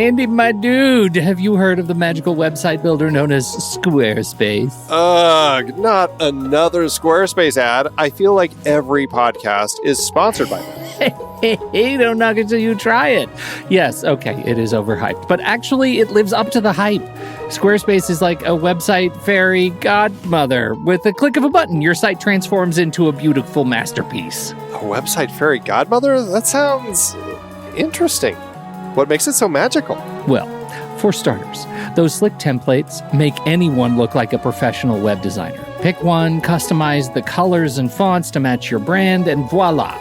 Andy, my dude, have you heard of the magical website builder known as Squarespace? Ugh, not another Squarespace ad. I feel like every podcast is sponsored by them. Hey, don't knock it till you try it. Yes, okay, it is overhyped, but actually it lives up to the hype. Squarespace is like a website fairy godmother. With a click of a button, your site transforms into a beautiful masterpiece. A website fairy godmother? That sounds interesting. What makes it so magical? Well, for starters, those slick templates make anyone look like a professional web designer. Pick one, customize the colors and fonts to match your brand, and voila.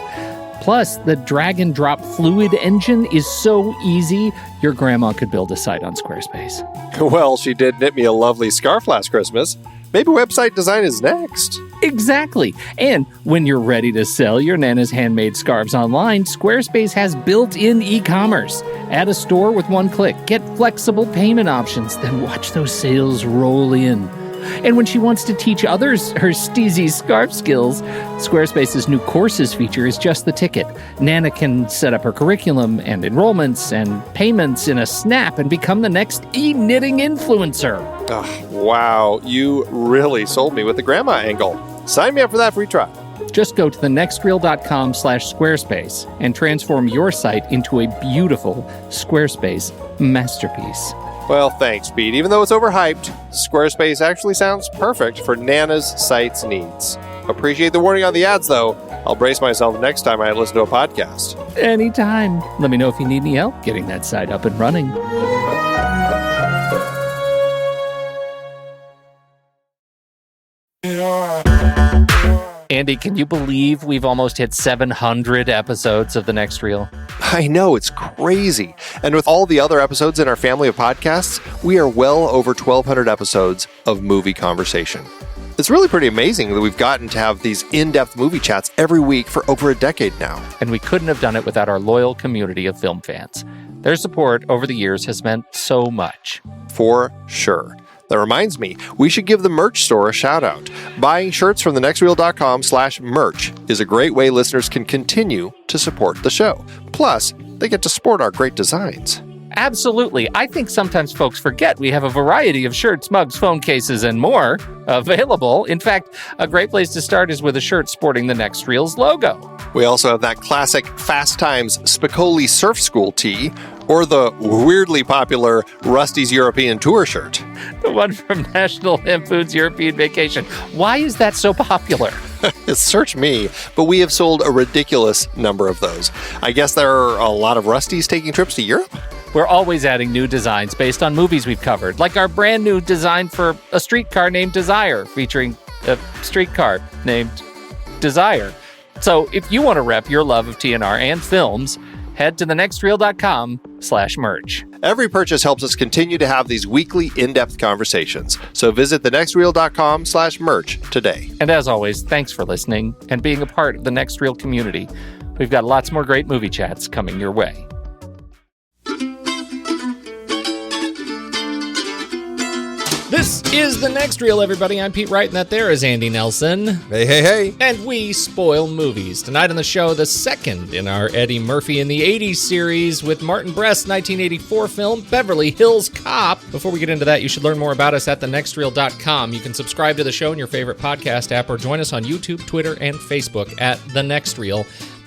Plus, the drag-and-drop fluid engine is so easy, your grandma could build a site on Squarespace. Well, she did knit me a lovely scarf last Christmas. Maybe website design is next. Exactly. And when you're ready to sell your Nana's handmade scarves online, Squarespace has built-in e-commerce. Add a store with one click. Get flexible payment options. Then watch those sales roll in. And when she wants to teach others her steezy scarf skills, Squarespace's new courses feature is just the ticket. Nana can set up her curriculum and enrollments and payments in a snap and become the next e-knitting influencer. Oh, wow, you really sold me with the grandma angle. Sign me up for that free trial. Just go to thenextreel.com/Squarespace and transform your site into a beautiful Squarespace masterpiece. Well, thanks, Pete. Even though it's overhyped, Squarespace actually sounds perfect for Nana's site's needs. Appreciate the warning on the ads, though. I'll brace myself next time I listen to a podcast. Anytime. Let me know if you need any help getting that site up and running. Andy, can you believe we've almost hit 700 episodes of The Next Reel? I know, it's crazy. And with all the other episodes in our family of podcasts, we are well over 1,200 episodes of movie conversation. It's really pretty amazing that we've gotten to have these in-depth movie chats every week for over a decade now. And we couldn't have done it without our loyal community of film fans. Their support over the years has meant so much. For sure. That reminds me, we should give the merch store a shout out. Buying shirts from thenextreel.com/merch is a great way listeners can continue to support the show. Plus, they get to sport our great designs. Absolutely. I think sometimes folks forget we have a variety of shirts, mugs, phone cases, and more available. In fact, a great place to start is with a shirt sporting the Next Reel's logo. We also have that classic Fast Times Spicoli Surf School tee, or the weirdly popular Rusty's European Tour shirt. The one from National Lampoon's European Vacation. Why is that so popular? Search me, but we have sold a ridiculous number of those. I guess there are a lot of Rustys taking trips to Europe? We're always adding new designs based on movies we've covered, like our brand new design for a streetcar named Desire, featuring a streetcar named Desire. So if you want to rep your love of TNR and films, head to thenextreel.com/merch. Every purchase helps us continue to have these weekly in-depth conversations. So visit thenextreel.com/merch today. And as always, thanks for listening and being a part of the Next Reel community. We've got lots more great movie chats coming your way. This is The Next Reel, everybody. I'm Pete Wright, and that there is Andy Nelson. Hey, hey, hey. And we spoil movies. Tonight on the show, the second in our Eddie Murphy in the 80s series with Martin Brest's 1984 film, Beverly Hills Cop. Before we get into that, you should learn more about us at thenextreel.com. You can subscribe to the show in your favorite podcast app or join us on YouTube, Twitter, and Facebook at The Next Reel.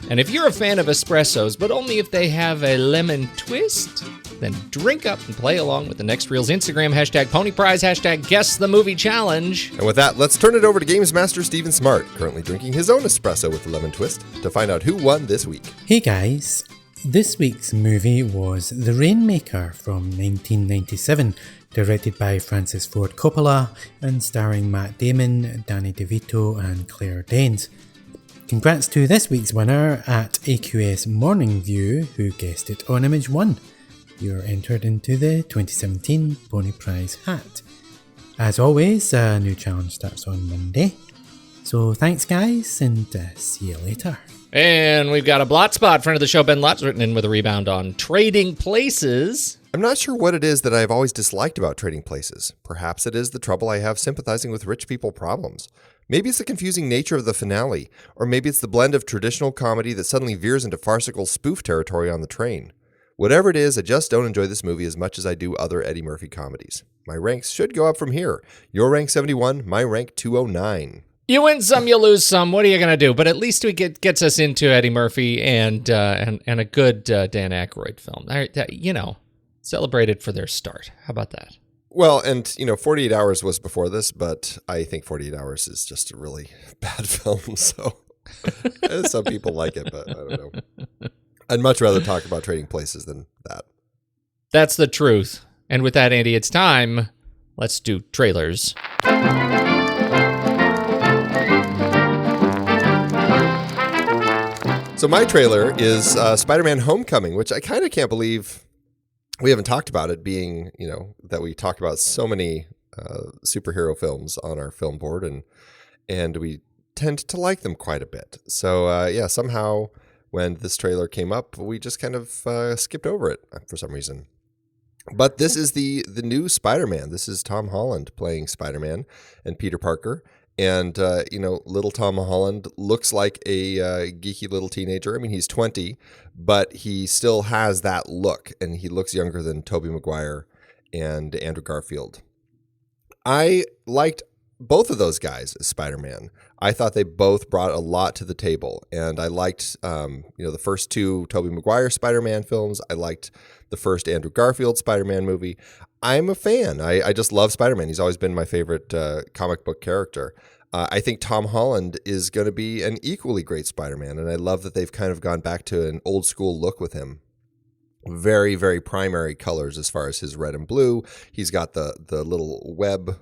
And if you're a fan of espressos, but only if they have a lemon twist, then drink up and play along with The Next Reel's Instagram, hashtag Pony Prize, hashtag Guess the Movie Challenge. And with that, let's turn it over to Games Master Steven Smart, currently drinking his own espresso with a lemon twist, to find out who won this week. Hey guys, this week's movie was The Rainmaker from 1997, directed by Francis Ford Coppola and starring Matt Damon, Danny DeVito and Claire Danes. Congrats to this week's winner at AQS Morning View, who guessed it on Image 1. You're entered into the 2017 Pony Prize hat. As always, a new challenge starts on Monday. So thanks guys, and see you later. And we've got a blot spot. Friend of the show, Ben Lott's written in with a rebound on Trading Places. I'm not sure what it is that I've always disliked about Trading Places. Perhaps it is the trouble I have sympathizing with rich people problems. Maybe it's the confusing nature of the finale, or maybe it's the blend of traditional comedy that suddenly veers into farcical spoof territory on the train. Whatever it is, I just don't enjoy this movie as much as I do other Eddie Murphy comedies. My ranks should go up from here. Your rank 71, my rank 209. You win some, you lose some. What are you going to do? But at least gets us into Eddie Murphy and a good Dan Aykroyd film. Celebrated for their start. How about that? Well, and, 48 Hours was before this, but I think 48 Hours is just a really bad film, so some people like it, but I don't know. I'd much rather talk about Trading Places than that. That's the truth. And with that, Andy, it's time. Let's do trailers. So my trailer is Spider-Man Homecoming, which I kind of can't believe we haven't talked about it being, that we talk about so many superhero films on our film board, and we tend to like them quite a bit. So, somehow when this trailer came up, we just kind of skipped over it for some reason. But this is the new Spider-Man. This is Tom Holland playing Spider-Man and Peter Parker. And, little Tom Holland looks like a geeky little teenager. I mean, he's 20, but he still has that look, and he looks younger than Tobey Maguire and Andrew Garfield. I liked both of those guys as Spider-Man. I thought they both brought a lot to the table, and I liked, the first two Tobey Maguire Spider-Man films. I liked the first Andrew Garfield Spider-Man movie. I'm a fan. I just love Spider-Man. He's always been my favorite comic book character. I think Tom Holland is going to be an equally great Spider-Man, and I love that they've kind of gone back to an old school look with him. Very, very primary colors as far as his red and blue. He's got the little web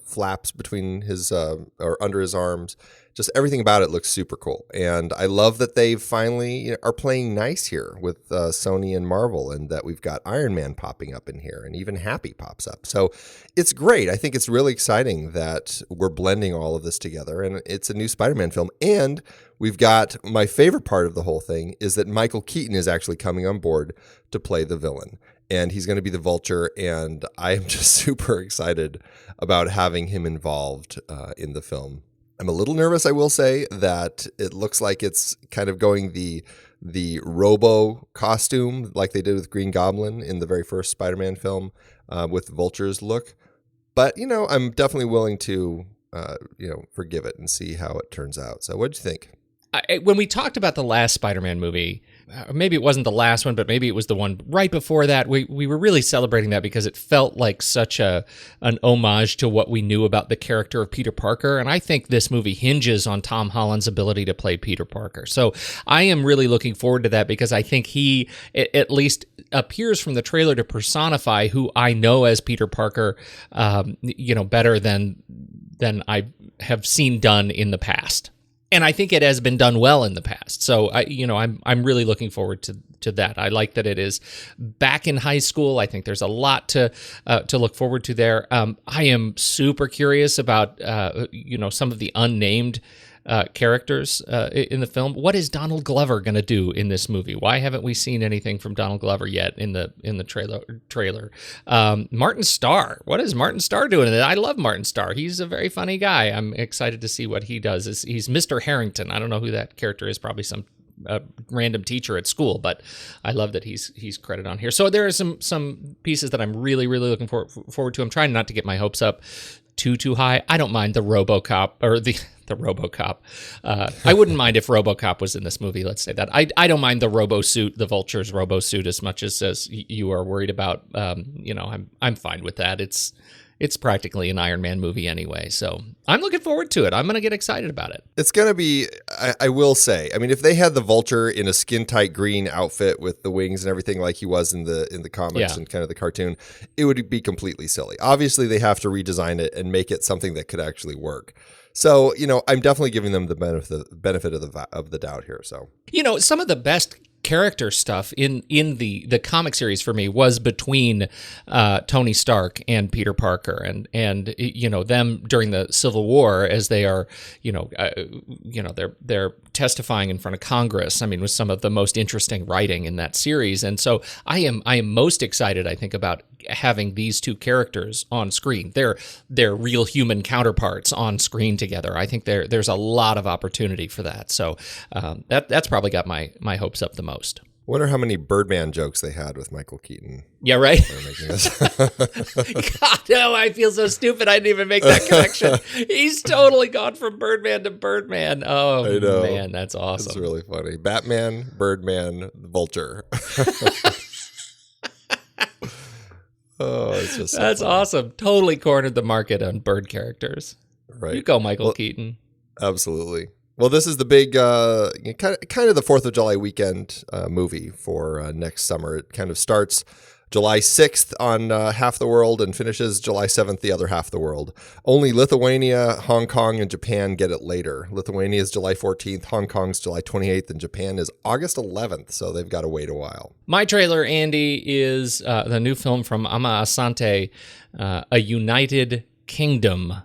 flaps between his or under his arms. Just everything about it looks super cool. And I love that they finally are playing nice here with Sony and Marvel, and that we've got Iron Man popping up in here, and even Happy pops up. So it's great. I think it's really exciting that we're blending all of this together, and it's a new Spider-Man film. And we've got my favorite part of the whole thing is that Michael Keaton is actually coming on board to play the villain. And he's going to be the Vulture, and I am just super excited about having him involved in the film. I'm a little nervous, I will say, that it looks like it's kind of going the Robo costume like they did with Green Goblin in the very first Spider-Man film with Vulture's look. But, I'm definitely willing to, forgive it and see how it turns out. So what'd you think? When we talked about the last Spider-Man movie, maybe it wasn't the last one, but maybe it was the one right before that, we were really celebrating that because it felt like such an homage to what we knew about the character of Peter Parker. And I think this movie hinges on Tom Holland's ability to play Peter Parker. So I am really looking forward to that because I think he at least appears from the trailer to personify who I know as Peter Parker, better than I have seen done in the past. And I think it has been done well in the past. So I'm really looking forward to that. I like that it is back in high school. I think there's a lot to look forward to there. I am super curious about some of the unnamed characters in the film. What is Donald Glover going to do in this movie? Why haven't we seen anything from Donald Glover yet in the trailer? Martin Starr. What is Martin Starr doing in it? I love Martin Starr. He's a very funny guy. I'm excited to see what he does. He's Mr. Harrington. I don't know who that character is. Probably some random teacher at school, but I love that he's credited on here. So there are some pieces that I'm really, really looking forward to. I'm trying not to get my hopes up too high. I don't mind the RoboCop or the RoboCop. I wouldn't mind if RoboCop was in this movie. Let's say that. I don't mind the RoboSuit, the Vulture's RoboSuit, as much as you are worried about. I'm fine with that. It's practically an Iron Man movie anyway, so I'm looking forward to it. I'm going to get excited about it. It's going to be, I will say, I mean, if they had the Vulture in a skin-tight green outfit with the wings and everything like he was in the comics and kind of the cartoon, it would be completely silly. Obviously, they have to redesign it and make it something that could actually work. So, I'm definitely giving them the benefit of the doubt here. So, some of the best character stuff in the comic series for me was between Tony Stark and Peter Parker, and them during the Civil War as they are they're testifying in front of Congress. I mean, with some of the most interesting writing in that series. And so I am most excited, I think, about having these two characters on screen. They're real human counterparts on screen together. I think there's a lot of opportunity for that. So that's probably got my hopes up the most. Wonder how many Birdman jokes they had with Michael Keaton. Yeah, right? When they were making this. God, no, I feel so stupid. I didn't even make that connection. He's totally gone from Birdman to Birdman. Oh, I know. man, that's awesome. It's really funny. Batman, Birdman, Vulture. Oh, it's just so That's funny. awesome. Totally cornered the market on bird characters. Right. You go, Michael Keaton. Absolutely. Well, this is the big, kind of the 4th of July weekend movie for next summer. It kind of starts July 6th on half the world and finishes July 7th the other half the world. Only Lithuania, Hong Kong, and Japan get it later. Lithuania is July 14th, Hong Kong's July 28th, and Japan is August 11th, so they've got to wait a while. My trailer, Andy, is the new film from Ama Asante, A United Kingdom.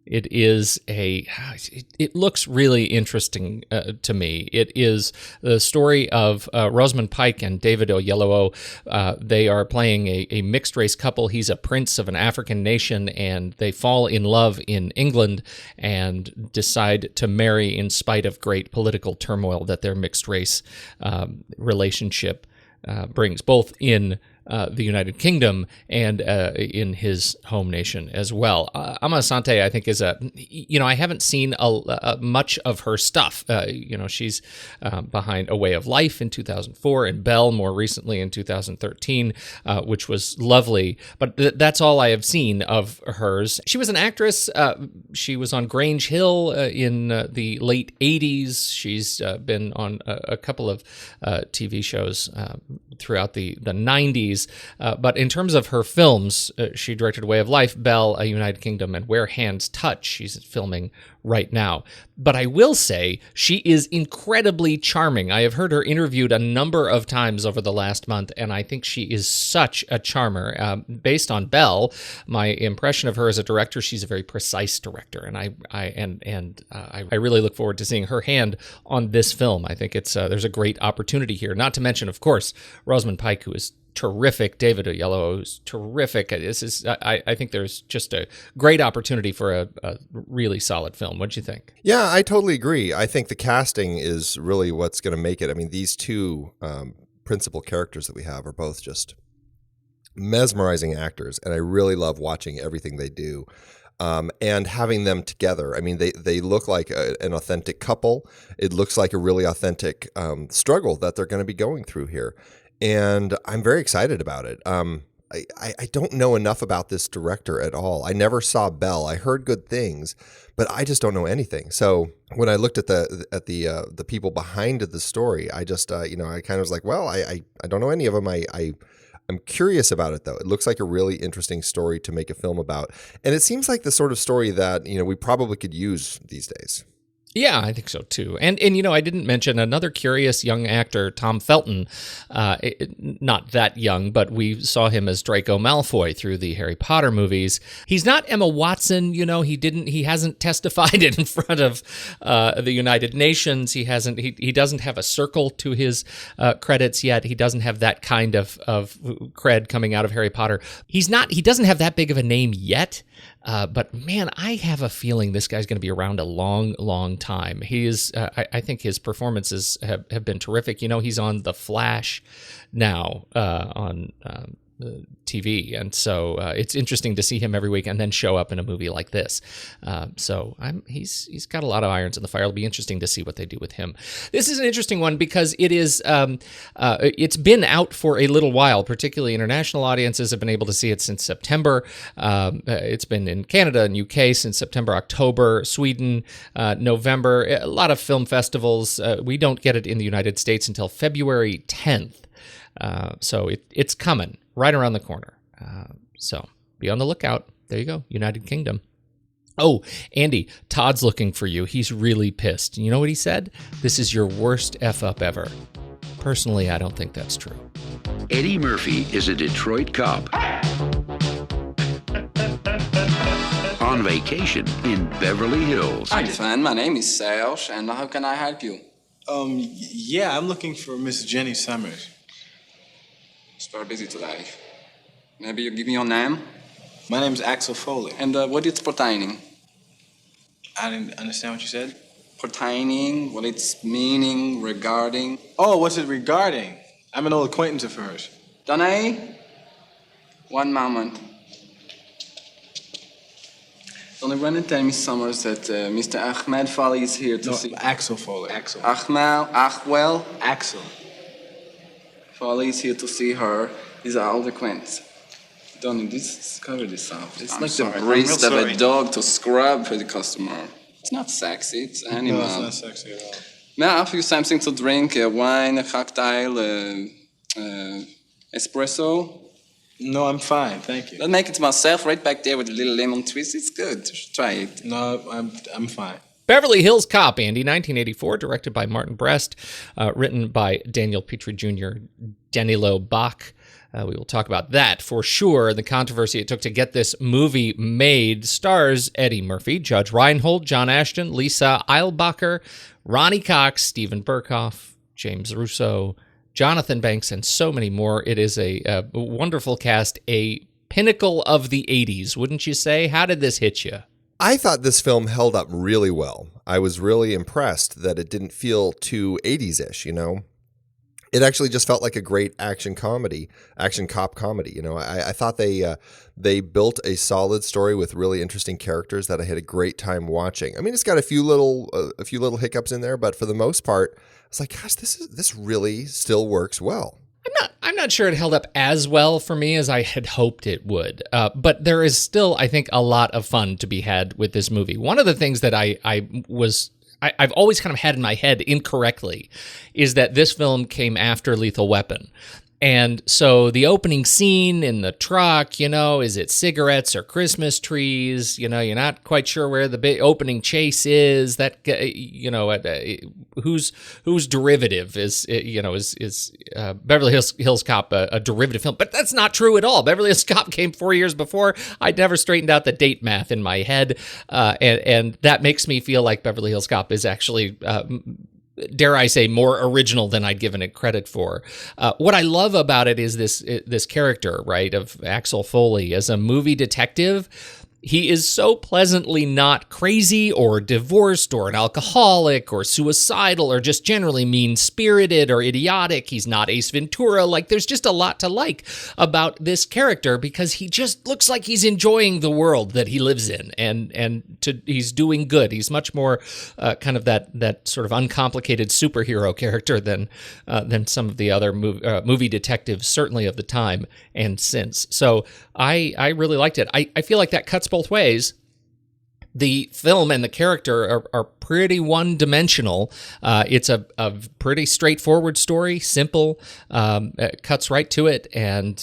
It is it looks really interesting to me. It is the story of Rosamund Pike and David Oyelowo. They are playing a mixed-race couple. He's a prince of an African nation, and they fall in love in England and decide to marry in spite of great political turmoil that their mixed-race relationship brings, both in the United Kingdom and in his home nation as well. Ama Asante, I think, is I haven't seen much of her stuff. She's behind A Way of Life in 2004 and Belle more recently in 2013, which was lovely. But that's all I have seen of hers. She was an actress. She was on Grange Hill in the late 80s. She's been on a couple of TV shows throughout the 90s. But in terms of her films, she directed Way of Life, Belle, A United Kingdom, and Where Hands Touch. She's filming right now. But I will say she is incredibly charming. I have heard her interviewed a number of times over the last month, and I think she is such a charmer. Based on Belle, my impression of her as a director, she's a very precise director, and I really look forward to seeing her hand on this film. I think there's a great opportunity here. Not to mention, of course, Rosamund Pike, who is terrific. David Oyelowo is terrific. I think there's just a great opportunity for a really solid film. What do you think? Yeah, I totally agree. I think the casting is really what's going to make it. I mean, these two principal characters that we have are both just mesmerizing actors, and I really love watching everything they do. And having them together. I mean, they look like an authentic couple. It looks like a really authentic struggle that they're going to be going through here. And I'm very excited about it. I don't know enough about this director at all. I never saw Belle. I heard good things, but I just don't know anything. So when I looked at the people behind the story, I just I kind of was like, well, I don't know any of them. I'm curious about it, though. It looks like a really interesting story to make a film about. And it seems like the sort of story that, we probably could use these days. Yeah, I think so too. And I didn't mention another curious young actor, Tom Felton. Not that young, but we saw him as Draco Malfoy through the Harry Potter movies. He's not Emma Watson, he hasn't testified in front of the United Nations. He doesn't have a circle to his credits yet. He doesn't have that kind of cred coming out of Harry Potter. He doesn't have that big of a name yet. But man, I have a feeling this guy's going to be around a long, long time. He is. I think his performances have been terrific. He's on The Flash now on TV, and so it's interesting to see him every week and then show up in a movie like this. He's got a lot of irons in the fire. It'll be interesting to see what they do with him. This is an interesting one because it is it's been out for a little while. Particularly international audiences have been able to see it since September. It's been in Canada and UK since September, October, Sweden, November. A lot of film festivals. We don't get it in the United States until February 10th. So it's coming right around the corner. So be on the lookout. There you go, United Kingdom. Oh, Andy, Todd's looking for you. He's really pissed. You know what he said? This is your worst F-up ever. Personally, I don't think that's true. Eddie Murphy is a Detroit cop on vacation in Beverly Hills. Hi, fan. My name is Serge, and how can I help you? Yeah, I'm looking for Miss Jenny Summers. She's very busy today. Maybe you give me your name? My name's Axel Foley. And what it's pertaining? I didn't understand what you said. Pertaining, what it's meaning, regarding. Oh, what's it regarding? I'm an old acquaintance of hers. Donnie? One moment. Donnie, run and tell Miss Summers that Mr. Ahmed Foley is here to see... Axel Foley. Axel. Axel Foley is here to see her. He's our old acquaintance. Donnie, this cover this up. It's like the breast of a dog to scrub for the customer. It's not sexy, it's animal. No, it's not sexy at all. May I offer you something to drink? A wine, a cocktail, espresso? No, I'm fine, thank you. I'll make it myself right back there with a little lemon twist. It's good. Try it. No, I'm fine. Beverly Hills Cop, Andy, 1984, directed by Martin Brest, written by Daniel Petrie Jr., Danilo Bach. We will talk about that for sure. The controversy it took to get this movie made stars Eddie Murphy, Judge Reinhold, John Ashton, Lisa Eilbacher, Ronnie Cox, Stephen Burkhoff, James Russo, Jonathan Banks, and so many more. It is a wonderful cast, a pinnacle of the 80s, wouldn't you say? How did this hit you? I thought this film held up really well. I was really impressed that it didn't feel too 80s-ish, you know? It actually just felt like a great action cop comedy. You know, I thought they built a solid story with really interesting characters that I had a great time watching. I mean, it's got a few little hiccups in there, but for the most part, I was like, gosh, this really still works well. I'm not sure it held up as well for me as I had hoped it would, but there is still, I think, a lot of fun to be had with this movie. One of the things that I've always kind of had in my head incorrectly is that this film came after Lethal Weapon. And so the opening scene in the truck, you know, is it cigarettes or Christmas trees? You know, you're not quite sure where the big opening chase is. That, you know, whose derivative is Beverly Hills Cop a derivative film? But that's not true at all. Beverly Hills Cop came 4 years before. I'd never straightened out the date math in my head, and that makes me feel like Beverly Hills Cop is actually dare I say, more original than I'd given it credit for. What I love about it is this character, right, of Axel Foley as a movie detective. He is so pleasantly not crazy or divorced or an alcoholic or suicidal or just generally mean-spirited or idiotic. He's not Ace Ventura. Like, there's just a lot to like about this character because he just looks like he's enjoying the world that he lives in, and he's doing good. He's much more kind of that sort of uncomplicated superhero character than some of the other movie detectives, certainly of the time and since. So I really liked it. I feel like that cuts both ways. The film and the character are pretty one-dimensional. It's a pretty straightforward story, simple, cuts right to it, and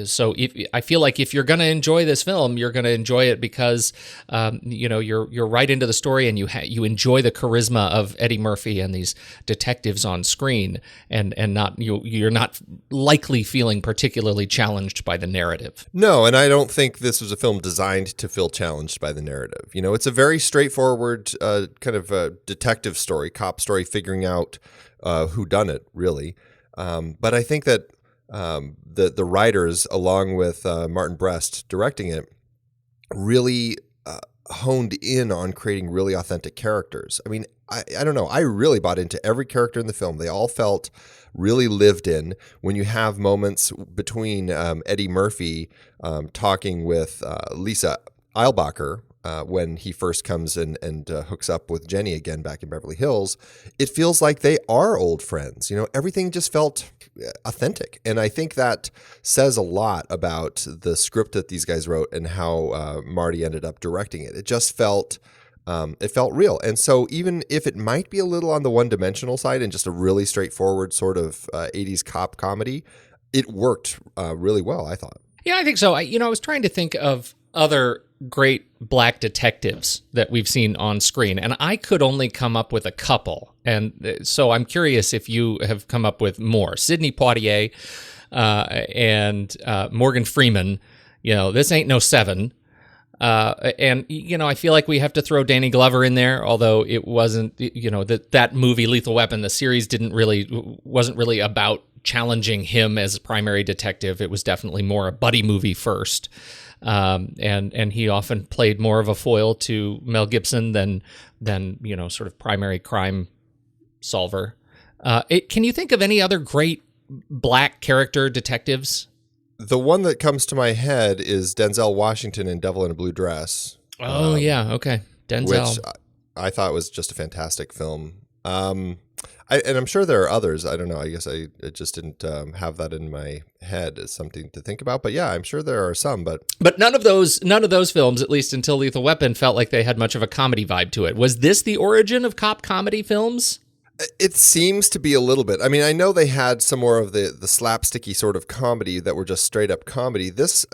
so I feel like if you're going to enjoy this film, you're going to enjoy it because you're right into the story, and you enjoy the charisma of Eddie Murphy and these detectives on screen, and you're not likely feeling particularly challenged by the narrative. No, and I don't think this was a film designed to feel challenged by the narrative. You know, it's a very straightforward kind of a detective story, cop story, figuring out who done it, really. But I think that the writers, along with Martin Brest directing it, really honed in on creating really authentic characters. I mean, I don't know. I really bought into every character in the film. They all felt really lived in. When you have moments between Eddie Murphy talking with Lisa Eilbacher, when he first comes in and hooks up with Jenny again back in Beverly Hills, it feels like they are old friends. You know, everything just felt authentic. And I think that says a lot about the script that these guys wrote and how Marty ended up directing it. It just felt real. And so even if it might be a little on the one-dimensional side and just a really straightforward sort of 80s cop comedy, it worked really well, I thought. Yeah, I think so. I was trying to think of other great black detectives that we've seen on screen, and I could only come up with a couple. And so I'm curious if you have come up with more. Sidney Poitier and Morgan Freeman. You know, this ain't no Seven. And, I feel like we have to throw Danny Glover in there, although it wasn't, that movie, Lethal Weapon, the series wasn't really about challenging him as a primary detective. It was definitely more a buddy movie first. And he often played more of a foil to Mel Gibson than sort of primary crime solver. Can you think of any other great black character detectives? The one that comes to my head is Denzel Washington in Devil in a Blue Dress. Oh, yeah. Okay. Denzel. Which I thought was just a fantastic film. And I'm sure there are others. I don't know. I guess I just didn't have that in my head as something to think about. But yeah, I'm sure there are some. But none of those films, at least until Lethal Weapon, felt like they had much of a comedy vibe to it. Was this the origin of cop comedy films? It seems to be a little bit. I mean, I know they had some more of the slapsticky sort of comedy that were just straight up comedy. This,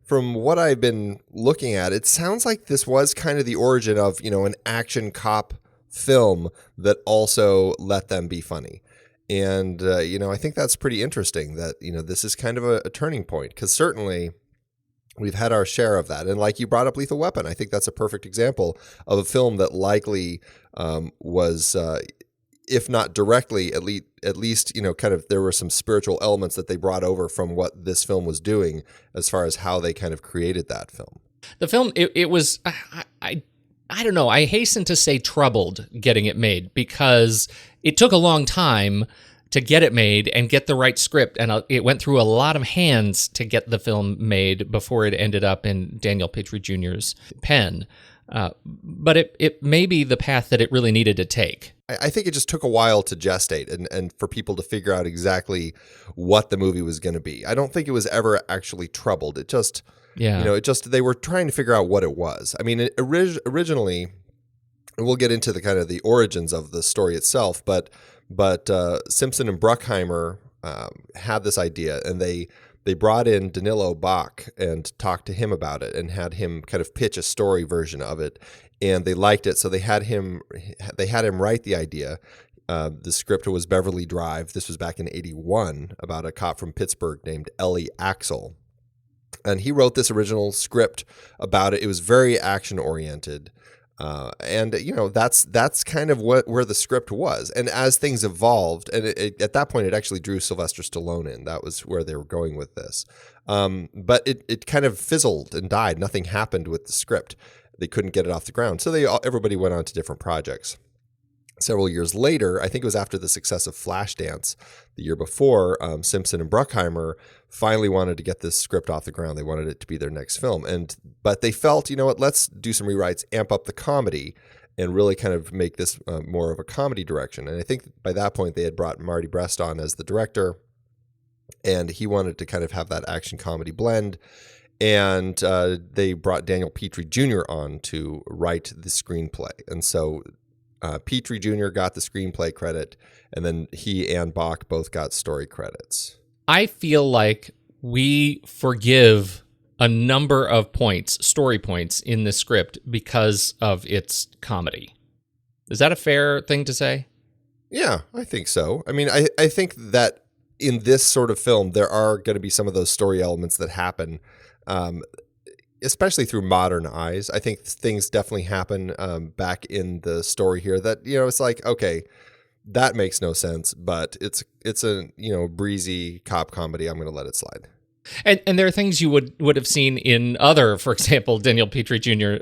from what I've been looking at, it sounds like this was kind of the origin of, an action cop film that also let them be funny. And, I think that's pretty interesting that, this is kind of a turning point, because certainly we've had our share of that. And like you brought up Lethal Weapon, I think that's a perfect example of a film that likely was, if not directly, at least, kind of there were some spiritual elements that they brought over from what this film was doing as far as how they kind of created that film. The film, it was, I don't know, I hasten to say troubled getting it made, because it took a long time to get it made and get the right script, and it went through a lot of hands to get the film made before it ended up in Daniel Petrie Jr.'s pen. But it may be the path that it really needed to take. I think it just took a while to gestate and for people to figure out exactly what the movie was going to be. I don't think it was ever actually troubled. It just... Yeah. they were trying to figure out what it was. I mean, originally, and we'll get into the kind of the origins of the story itself, but Simpson and Bruckheimer had this idea, and they brought in Danilo Bach and talked to him about it and had him kind of pitch a story version of it, and they liked it, so they had him write the idea. The script was Beverly Drive. This was back in '81 about a cop from Pittsburgh named Ellie Axel. And he wrote this original script about it. It was very action oriented. And that's kind of where the script was. And as things evolved, and at that point, it actually drew Sylvester Stallone in. That was where they were going with this. But it kind of fizzled and died. Nothing happened with the script. They couldn't get it off the ground. So everybody went on to different projects. Several years later, I think it was after the success of Flashdance, the year before, Simpson and Bruckheimer finally wanted to get this script off the ground. They wanted it to be their next film. But they felt, let's do some rewrites, amp up the comedy, and really kind of make this more of a comedy direction. And I think by that point, they had brought Martin Brest on as the director, and he wanted to kind of have that action comedy blend. And they brought Daniel Petrie Jr. on to write the screenplay. And so Petrie Jr. got the screenplay credit, and then he and Bach both got story credits. I feel like we forgive a number of story points in the script because of its comedy. Is that a fair thing to say? Yeah, I think so. I mean, I think that in this sort of film, there are going to be some of those story elements that happen, especially through modern eyes. I think things definitely happen back in the story here that, it's like, okay, that makes no sense, but it's a, breezy cop comedy. I'm going to let it slide. And there are things you would have seen in other, for example, Daniel Petrie Jr.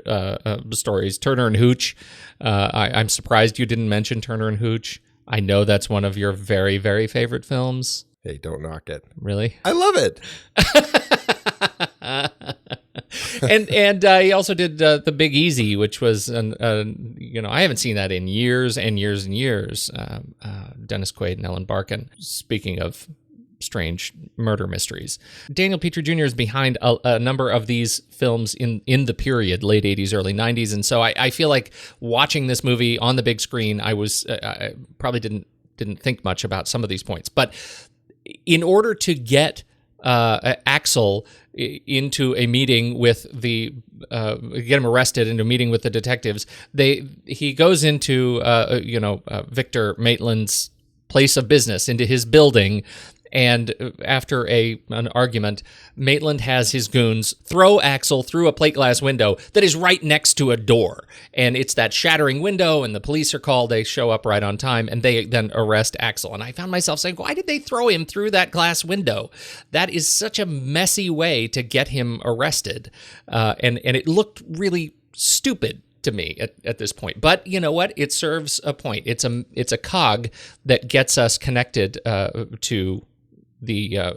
Stories, Turner and Hooch. I'm surprised you didn't mention Turner and Hooch. I know that's one of your very, very favorite films. Hey, don't knock it. Really? I love it. And he also did The Big Easy, which was I haven't seen that in years and years and years. Dennis Quaid and Ellen Barkin. Speaking of strange murder mysteries, Daniel Petrie Jr. is behind a number of these films in the period, late 80s, early 90s, and so I feel like watching this movie on the big screen, I probably didn't think much about some of these points, but in order to get Axel into a meeting with get him arrested into a meeting with the detectives, he goes into Victor Maitland's place of business, into his building, and after an argument, Maitland has his goons throw Axel through a plate glass window that is right next to a door. And it's that shattering window, and the police are called. They show up right on time, and they then arrest Axel. And I found myself saying, why did they throw him through that glass window? That is such a messy way to get him arrested. And it looked really stupid to me at this point. But you know what? It serves a point. It's a cog that gets us connected to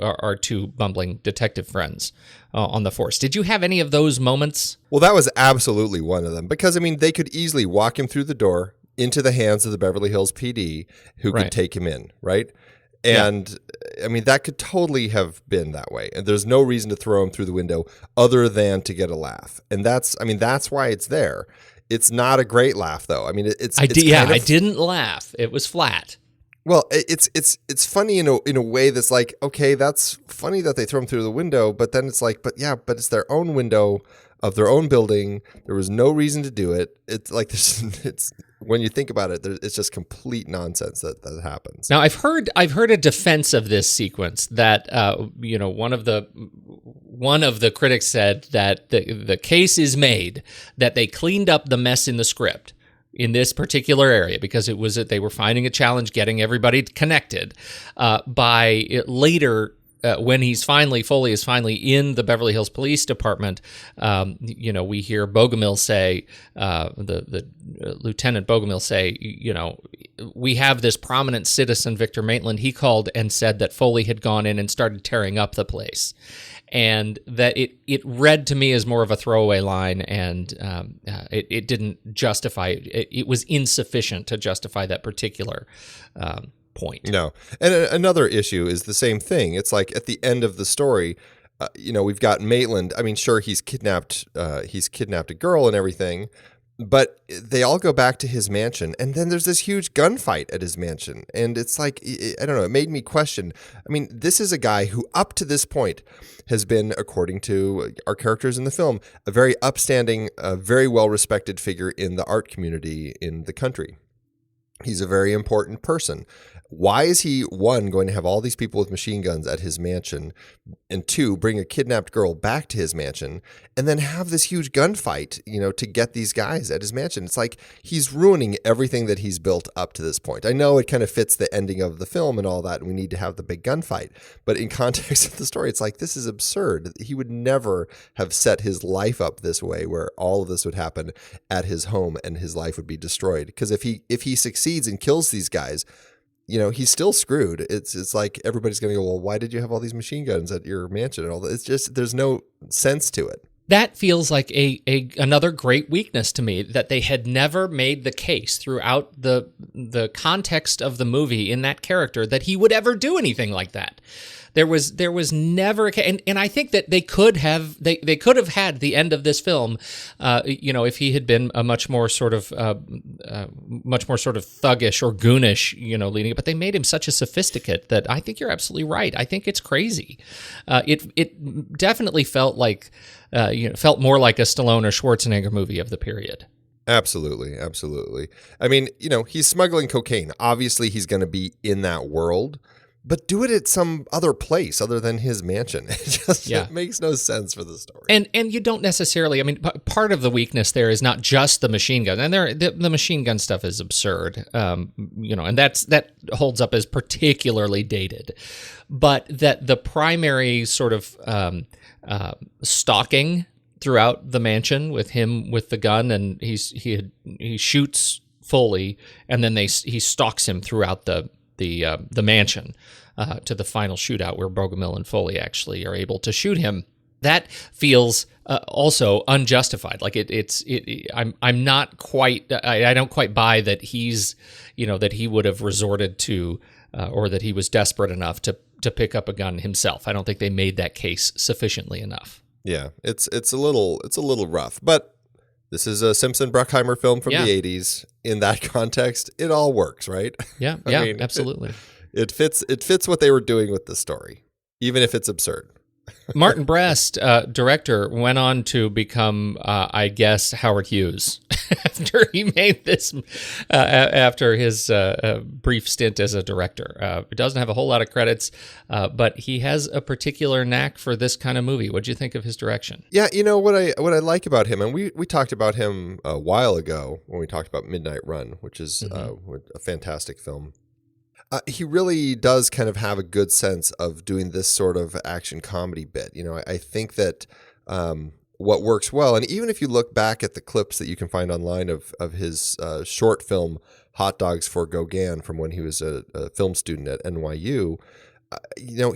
our two bumbling detective friends on the force. Did you have any of those moments? Well, that was absolutely one of them, because I mean, they could easily walk him through the door into the hands of the Beverly Hills PD, who could take him in, right? And I mean, that could totally have been that way. And there's no reason to throw him through the window other than to get a laugh. And that's why it's there. It's not a great laugh, though. I mean, I didn't laugh. It was flat. Well, it's funny in a way that's like, okay, that's funny that they throw him through the window, but then it's like, but it's their own window of their own building. There was no reason to do it. It's like it's when you think about it, it's just complete nonsense that happens. Now, I've heard a defense of this sequence that one of the critics said that the case is made that they cleaned up the mess in the script in this particular area, because it was that they were finding a challenge getting everybody connected by later. When Foley is finally in the Beverly Hills Police Department, we hear Bogomil say, the Lieutenant Bogomil say, we have this prominent citizen, Victor Maitland. He called and said that Foley had gone in and started tearing up the place. And that it read to me as more of a throwaway line, and it didn't justify it. It was insufficient to justify that particular point. No. And another issue is the same thing. It's like at the end of the story, we've got Maitland. I mean, sure, he's kidnapped a girl and everything, but they all go back to his mansion, and then there's this huge gunfight at his mansion. And it's like, I don't know, it made me question. I mean, this is a guy who up to this point has been, according to our characters in the film, a very upstanding, very well-respected figure in the art community in the country. He's a very important person. Why is he, one, going to have all these people with machine guns at his mansion, and two, bring a kidnapped girl back to his mansion, and then have this huge gunfight, to get these guys at his mansion? It's like he's ruining everything that he's built up to this point. I know it kind of fits the ending of the film and all that, and we need to have the big gunfight, but in context of the story, it's like, this is absurd. He would never have set his life up this way, where all of this would happen at his home and his life would be destroyed. Because if he succeeds and kills these guys, he's still screwed. It's like everybody's going to go, well, why did you have all these machine guns at your mansion and all that? It's just, there's no sense to it. That feels like another great weakness to me, that they had never made the case throughout the context of the movie in that character that he would ever do anything like that. There was never, and I think that they could have had the end of this film, if he had been a much more sort of thuggish or goonish, leading it. But they made him such a sophisticate that I think you're absolutely right. I think it's crazy. It definitely felt like, felt more like a Stallone or Schwarzenegger movie of the period. Absolutely. I mean, he's smuggling cocaine. Obviously, he's going to be in that world. But do it at some other place other than his mansion. It makes no sense for the story. And you don't necessarily, I mean, part of the weakness there is not just the machine gun. And the machine gun stuff is absurd, and that holds up as particularly dated. But that the primary sort of stalking throughout the mansion with him with the gun, and he shoots Foley, and then he stalks him throughout the mansion to the final shootout where Bogomil and Foley actually are able to shoot him. That feels also unjustified. Like I'm not quite. I don't quite buy that he's that he would have resorted to or that he was desperate enough to pick up a gun himself. I don't think they made that case sufficiently enough. Yeah, it's a little rough, but this is a Simpson Bruckheimer film from the 80s. In that context, it all works, right? Yeah, I mean, absolutely. It fits what they were doing with the story, even if it's absurd. Martin Brest, director, went on to become, I guess, Howard Hughes after he made this, after his brief stint as a director. He doesn't have a whole lot of credits, but he has a particular knack for this kind of movie. What do you think of his direction? Yeah, what I like about him, and we talked about him a while ago when we talked about Midnight Run, which is a fantastic film. He really does kind of have a good sense of doing this sort of action comedy bit. I think that what works well. And even if you look back at the clips that you can find online of his short film Hot Dogs for Gauguin from when he was a film student at NYU,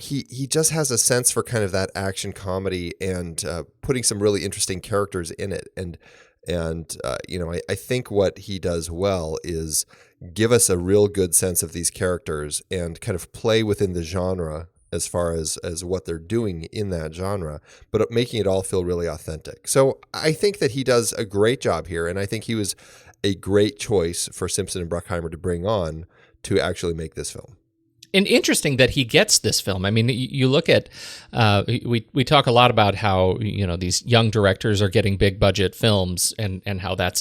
he just has a sense for kind of that action comedy and putting some really interesting characters in it. And I think what he does well is give us a real good sense of these characters and kind of play within the genre as far as what they're doing in that genre, but making it all feel really authentic. So I think that he does a great job here, and I think he was a great choice for Simpson and Bruckheimer to bring on to actually make this film. And interesting that he gets this film. I mean, you look at, we talk a lot about how, these young directors are getting big budget films and how that's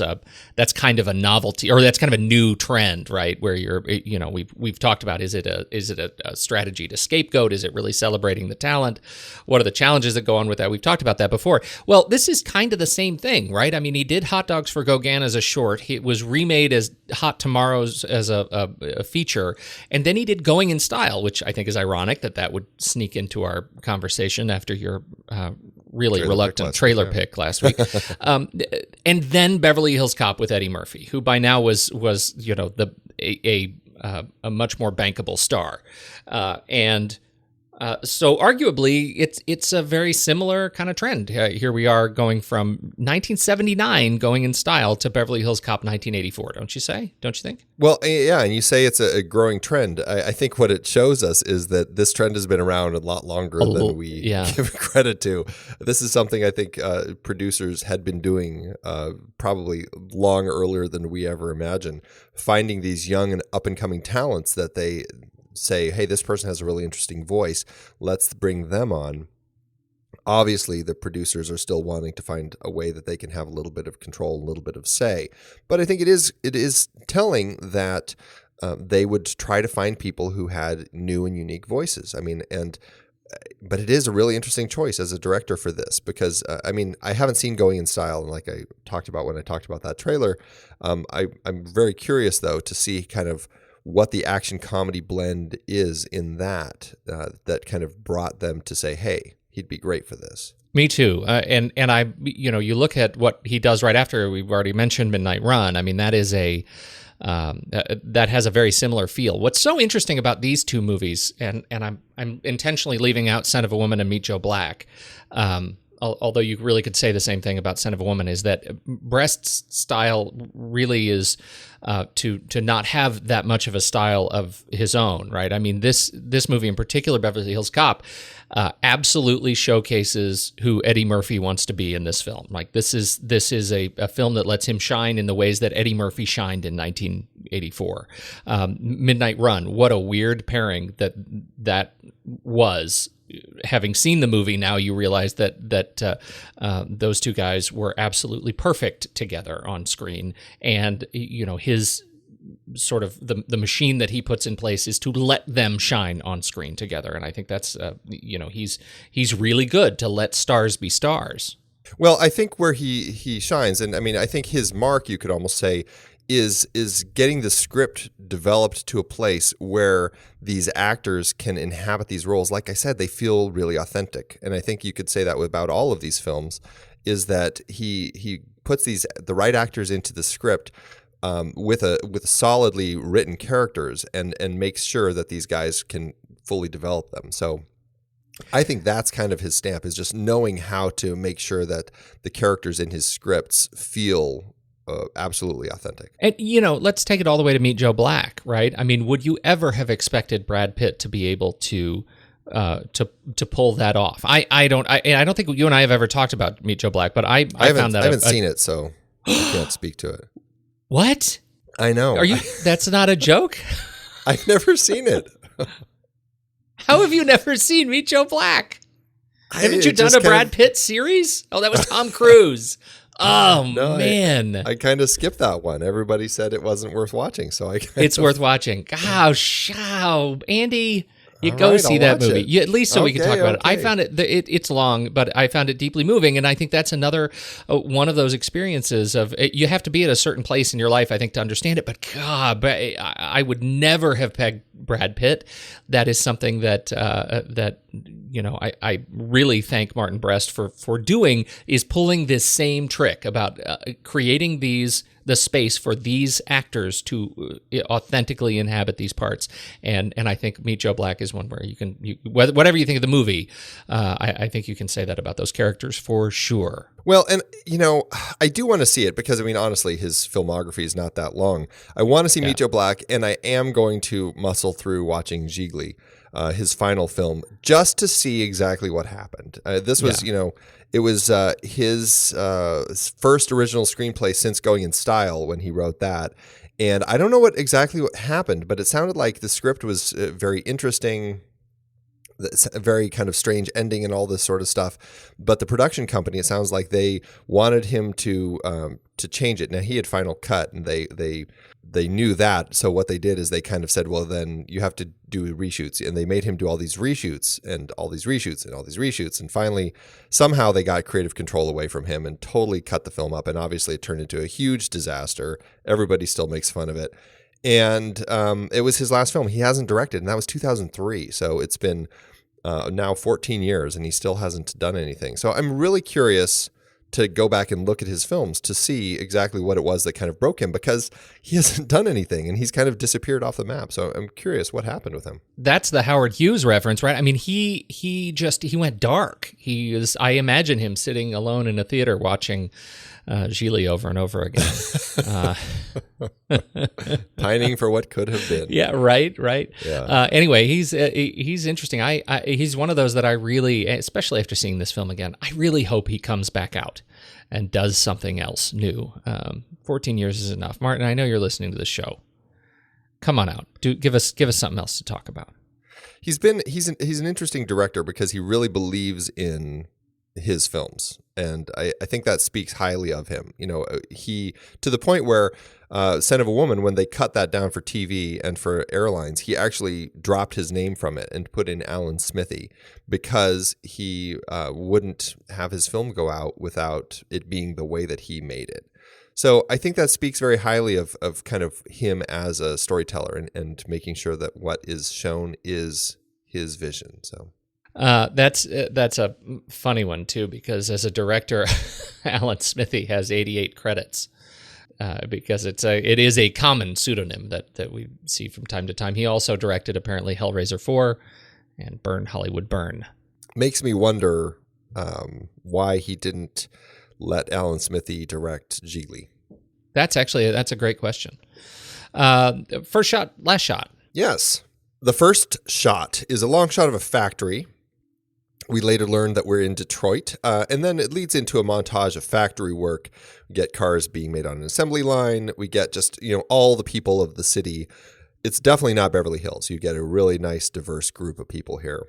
kind of a novelty, or that's kind of a new trend, right? Where we've talked about, is it a strategy to scapegoat? Is it really celebrating the talent? What are the challenges that go on with that? We've talked about that before. Well, this is kind of the same thing, right? I mean, he did Hot Dogs for Gauguin as a short. It was remade as Hot Tomorrows as a feature. And then he did Going in Style, which I think is ironic that would sneak into our conversation after your really reluctant trailer pick last week. And then Beverly Hills Cop with Eddie Murphy, who by now was a much more bankable star. So arguably, it's a very similar kind of trend. Here we are going from 1979, Going in Style, to Beverly Hills Cop 1984. Don't you think? Well, yeah, and you say it's a growing trend. I think what it shows us is that this trend has been around a lot longer than we give credit to. This is something I think producers had been doing probably long earlier than we ever imagined, finding these young and up-and-coming talents that they say, hey, this person has a really interesting voice. Let's bring them on. Obviously, the producers are still wanting to find a way that they can have a little bit of control, a little bit of say. But I think it is telling that they would try to find people who had new and unique voices. I mean, but it is a really interesting choice as a director for this because, I haven't seen Going in Style, and like I talked about when I talked about that trailer, I'm very curious, though, to see kind of what the action comedy blend is in that kind of brought them to say, hey, he'd be great for this. Me too. And I, you look at what he does right after. We've already mentioned Midnight Run. I mean, that is that has a very similar feel. What's so interesting about these two movies, and I'm intentionally leaving out Scent of a Woman and Meet Joe Black, although you really could say the same thing about Scent of a Woman, is that Brest's style really is to not have that much of a style of his own, right? I mean, this movie in particular, Beverly Hills Cop, absolutely showcases who Eddie Murphy wants to be in this film. Like, this is a film that lets him shine in the ways that Eddie Murphy shined in 1984. Midnight Run, what a weird pairing that was. Having seen the movie now, you realize that those two guys were absolutely perfect together on screen, and his sort of the machine that he puts in place is to let them shine on screen together, and I think that's he's really good to let stars be stars. Well, I think where he shines, and I think his mark, you could almost say, is getting the script developed to a place where these actors can inhabit these roles. Like I said, they feel really authentic. And I think you could say that about all of these films, is that he puts the right actors into the script with solidly written characters and makes sure that these guys can fully develop them. So I think that's kind of his stamp, is just knowing how to make sure that the characters in his scripts feel absolutely authentic. And let's take it all the way to Meet Joe Black, right? I mean, would you ever have expected Brad Pitt to be able to pull that off? I don't think you and I have ever talked about Meet Joe Black, but I found that I haven't seen it, so I can't speak to it. What? I know. Are you? That's not a joke. I've never seen it. How have you never seen Meet Joe Black? Haven't you done a Brad Pitt series? Oh, that was Tom Cruise. Oh, no, man. I kind of skipped that one. Everybody said it wasn't worth watching, so It's worth watching. Gosh, Andy, you go see that movie. At least so we can talk about it. I found it's long, but I found it deeply moving, and I think that's another one of those experiences of you have to be at a certain place in your life, I think, to understand it. But God, I would never have pegged Brad Pitt. That is something that I really thank Martin Brest for doing is pulling this same trick about creating the space for these actors to authentically inhabit these parts. And I think Meet Joe Black is one where whatever you think of the movie, I think you can say that about those characters for sure. Well, and, I do want to see it because, honestly, his filmography is not that long. I want to see Meet Joe Black, and I am going to muscle through watching Gigli, his final film, just to see exactly what happened. This was, it was his first original screenplay since Going in Style when he wrote that. And I don't know exactly what happened, but it sounded like the script was very interesting, a very kind of strange ending and all this sort of stuff. But the production company, it sounds like they wanted him to change it. Now, he had Final Cut, and they knew that. So what they did is they kind of said, well, then you have to do reshoots. And they made him do all these reshoots and all these reshoots and all these reshoots. And finally, somehow they got creative control away from him and totally cut the film up. And obviously it turned into a huge disaster. Everybody still makes fun of it. And it was his last film. He hasn't directed, and that was 2003. So it's been now 14 years, and he still hasn't done anything. So I'm really curious to go back and look at his films to see exactly what it was that kind of broke him, because he hasn't done anything and he's kind of disappeared off the map. So I'm curious what happened with him. That's the Howard Hughes reference, right? I mean, he went dark. I imagine him sitting alone in a theater watching Gigli over and over again. Pining for what could have been. Yeah, right. Yeah. Anyway, he's interesting. He's one of those that I really, especially after seeing this film again, I really hope he comes back out and does something else new. 14 years is enough. Martin, I know you're listening to the show. Come on out. Give us something else to talk about. He's an interesting director because he really believes in his films. And I think that speaks highly of him. He, to the point where Son of a Woman, when they cut that down for TV and for airlines, he actually dropped his name from it and put in Alan Smithy because he wouldn't have his film go out without it being the way that he made it. So I think that speaks very highly of kind of him as a storyteller and making sure that what is shown is his vision. So. That's a funny one too, because as a director, Alan Smithy has 88 credits because it is a common pseudonym that we see from time to time. He also directed apparently Hellraiser 4 and Burn Hollywood Burn. Makes me wonder why he didn't let Alan Smithy direct Gigli. That's a great question. First shot, last shot. Yes. The first shot is a long shot of a factory. We later learned that we're in Detroit, and then it leads into a montage of factory work. We get cars being made on an assembly line. We get just, all the people of the city. It's definitely not Beverly Hills. You get a really nice, diverse group of people here.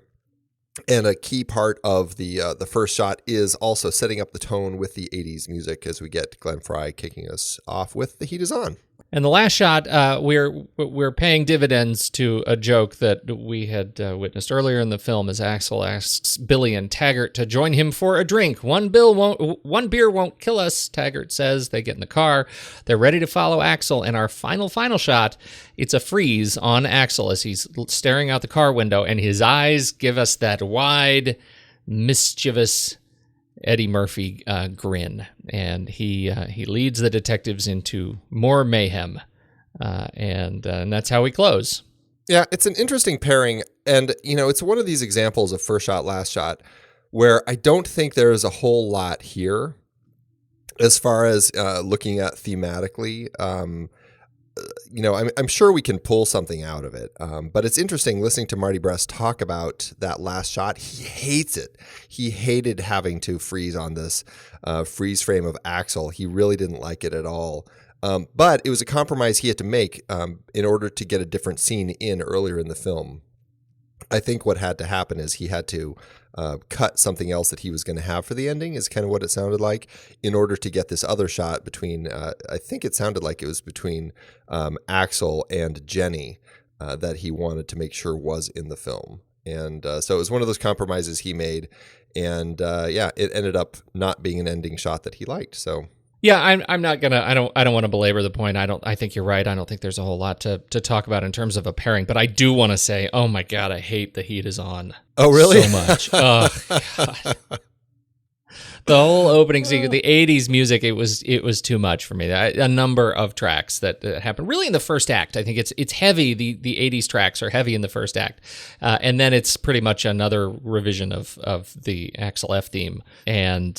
And a key part of the first shot is also setting up the tone with the 80s music as we get Glenn Frey kicking us off with The Heat Is On. And the last shot, we're paying dividends to a joke that we had witnessed earlier in the film as Axel asks Billy and Taggart to join him for a drink. One beer won't kill us, Taggart says. They get in the car. They're ready to follow Axel. And our final shot, it's a freeze on Axel as he's staring out the car window, and his eyes give us that wide, mischievous Eddie Murphy grin, and he leads the detectives into more mayhem, and that's how we close. Yeah, it's an interesting pairing, and it's one of these examples of first shot, last shot, where I don't think there is a whole lot here as far as looking at thematically. I'm sure we can pull something out of it. But it's interesting listening to Marty Brest talk about that last shot. He hates it. He hated having to freeze on this freeze frame of Axel. He really didn't like it at all. But it was a compromise he had to make in order to get a different scene in earlier in the film. I think what had to happen is he had to cut something else that he was going to have for the ending, is kind of what it sounded like, in order to get this other shot between, I think it sounded like it was between Axel and Jenny that he wanted to make sure was in the film. And so it was one of those compromises he made. And it ended up not being an ending shot that he liked. So Yeah, I'm not gonna. I don't want to belabor the point. I think you're right. I don't think there's a whole lot to talk about in terms of a pairing. But I do want to say, oh my god, I hate The Heat Is On. Oh, really? So much. Oh god. The whole opening scene, the '80s music, it was too much for me. A number of tracks that happen really in the first act. I think it's heavy. The '80s tracks are heavy in the first act, and then it's pretty much another revision of the Axel F theme. And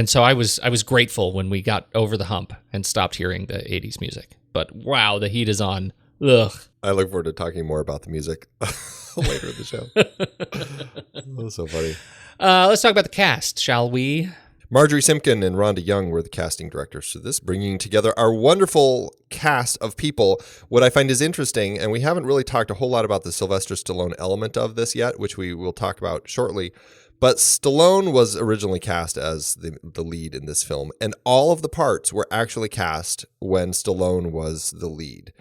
so I was grateful when we got over the hump and stopped hearing the '80s music. But wow, The Heat Is On. Ugh. I look forward to talking more about the music later in the show. That's so funny. Let's talk about the cast, shall we? Marjorie Simkin and Rhonda Young were the casting directors for this, bringing together our wonderful cast of people. What I find is interesting, and we haven't really talked a whole lot about the Sylvester Stallone element of this yet, which we will talk about shortly. But Stallone was originally cast as the lead in this film, and all of the parts were actually cast when Stallone was the lead.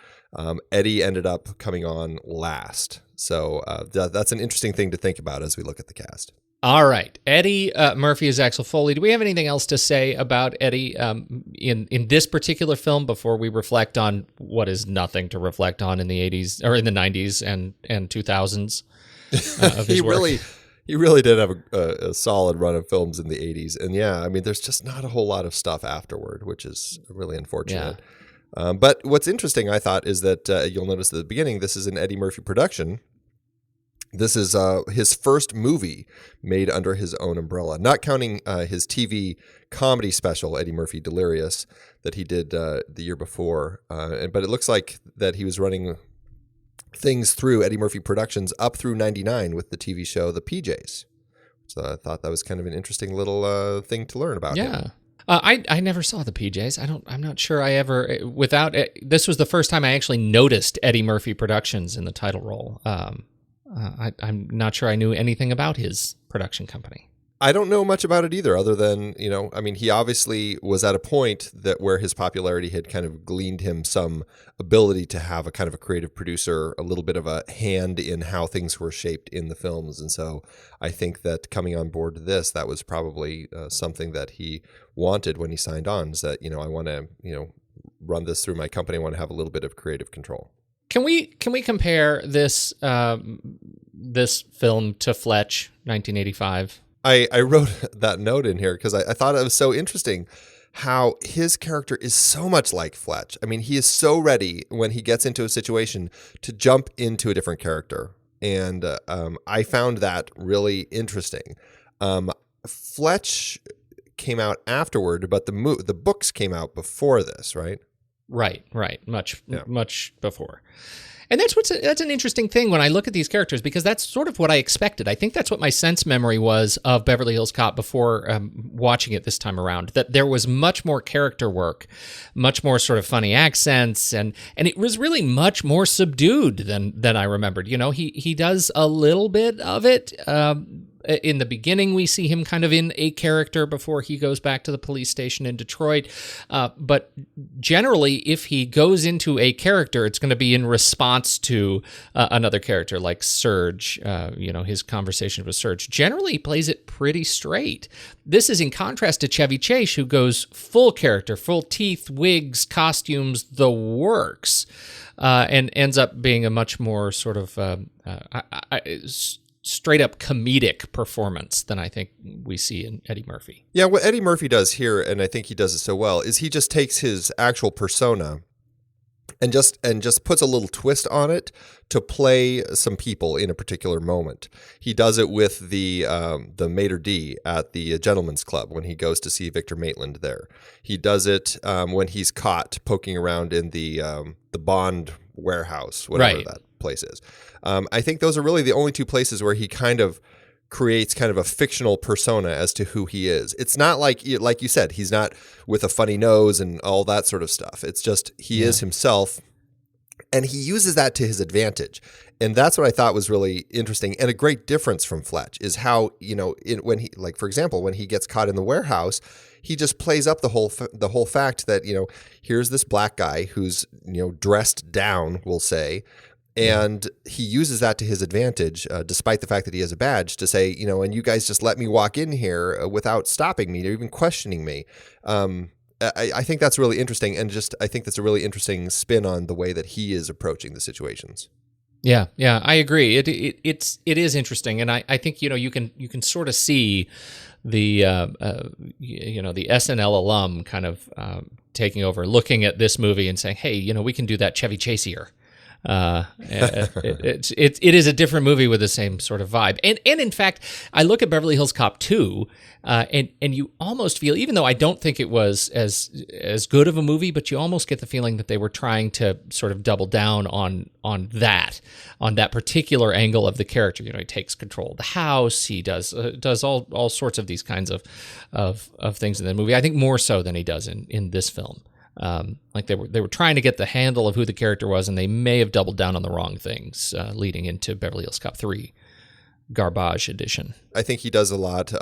Eddie ended up coming on last. So that's an interesting thing to think about as we look at the cast. All right. Eddie Murphy is Axel Foley. Do we have anything else to say about Eddie in this particular film before we reflect on what is nothing to reflect on in the 80s or in the 90s and 2000s of his work? He really did have a solid run of films in the 80s. And yeah, I mean, there's just not a whole lot of stuff afterward, which is really unfortunate. Yeah. But what's interesting, I thought, is that you'll notice at the beginning, this is an Eddie Murphy production. This is his first movie made under his own umbrella, not counting his TV comedy special, Eddie Murphy Delirious, that he did the year before. But it looks like that he was running things through Eddie Murphy Productions up through 99 with the TV show The PJs. So I thought that was kind of an interesting little thing to learn about him. I never saw The PJs. I'm not sure I ever, this was the first time I actually noticed Eddie Murphy Productions in the title role. I'm not sure I knew anything about his production company. I don't know much about it either, other than, I mean, he obviously was at a point that where his popularity had kind of gleaned him some ability to have a kind of a creative producer, a little bit of a hand in how things were shaped in the films. And so I think that coming on board to this, that was probably something that he wanted when he signed on, is that, I want to, run this through my company. I want to have a little bit of creative control. Can we compare this this film to Fletch, 1985? I wrote that note in here because I thought it was so interesting how his character is so much like Fletch. I mean, he is so ready when he gets into a situation to jump into a different character. And I found that really interesting. Fletch came out afterward, but the books came out before this, right? Right. Much before. And that's an interesting thing when I look at these characters, because that's sort of what I expected. I think that's what my sense memory was of Beverly Hills Cop before watching it this time around, that there was much more character work, much more sort of funny accents, and it was really much more subdued than I remembered. He does a little bit of it. In the beginning, we see him kind of in a character before he goes back to the police station in Detroit. But generally, if he goes into a character, it's going to be in response to another character like Serge, his conversation with Serge. Generally, he plays it pretty straight. This is in contrast to Chevy Chase, who goes full character, full teeth, wigs, costumes, the works, and ends up being a much more sort of straight up comedic performance than I think we see in Eddie Murphy. Yeah, what Eddie Murphy does here, and I think he does it so well, is he just takes his actual persona and just puts a little twist on it to play some people in a particular moment. He does it with the maitre d' at the Gentleman's Club when he goes to see Victor Maitland there. He does it when he's caught poking around in the Bond warehouse, whatever that place is. I think those are really the only two places where he kind of creates kind of a fictional persona as to who he is. It's not like you said, he's not with a funny nose and all that sort of stuff. It's just he is himself, and he uses that to his advantage. And that's what I thought was really interesting, and a great difference from Fletch is how, when he, like, for example, when he gets caught in the warehouse, he just plays up the whole fact that, here's this black guy who's, dressed down, we'll say, and he uses that to his advantage, despite the fact that he has a badge, to say, and you guys just let me walk in here without stopping me or even questioning me. I think that's really interesting, and I think that's a really interesting spin on the way that he is approaching the situations. Yeah, I agree. It is interesting, and I think you can sort of see the the SNL alum kind of taking over, looking at this movie and saying, hey, we can do that Chevy Chasier. It is a different movie with the same sort of vibe, and in fact, I look at Beverly Hills Cop 2, and you almost feel, even though I don't think it was as good of a movie, but you almost get the feeling that they were trying to sort of double down on that particular angle of the character. He takes control of the house. He does all sorts of these kinds of things in the movie. I think more so than he does in this film. Like they were trying to get the handle of who the character was, and they may have doubled down on the wrong things, leading into Beverly Hills Cop 3, Garbage Edition. I think he does a lot,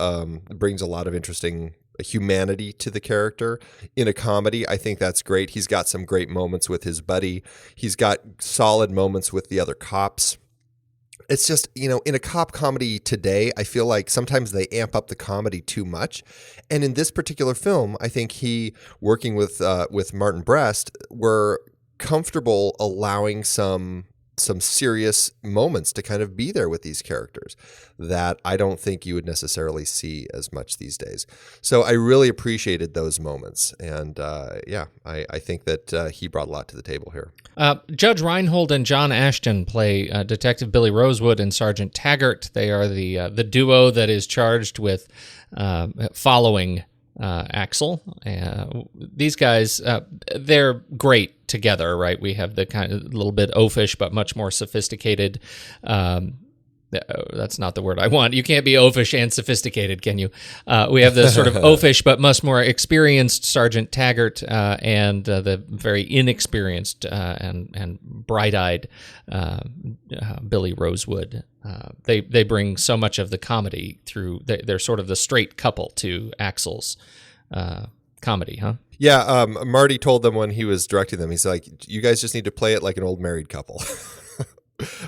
brings a lot of interesting humanity to the character in a comedy. I think that's great. He's got some great moments with his buddy. He's got solid moments with the other cops. It's just, in a cop comedy today, I feel like sometimes they amp up the comedy too much. And in this particular film, I think he, working with Martin Brest, were comfortable allowing some serious moments to kind of be there with these characters that I don't think you would necessarily see as much these days. So I really appreciated those moments. And I think that he brought a lot to the table here. Judge Reinhold and John Ashton play Detective Billy Rosewood and Sergeant Taggart. They are the duo that is charged with following Axel. These guys, they're great together, right? We have the kind of little bit oafish but much more sophisticated. That's not the word I want. You can't be oafish and sophisticated, can you? We have the sort of oafish but much more experienced Sergeant Taggart and the very inexperienced and bright-eyed Billy Rosewood. They bring so much of the comedy through. They're sort of the straight couple to Axel's comedy, huh? Yeah, Marty told them when he was directing them, he's like, you guys just need to play it like an old married couple.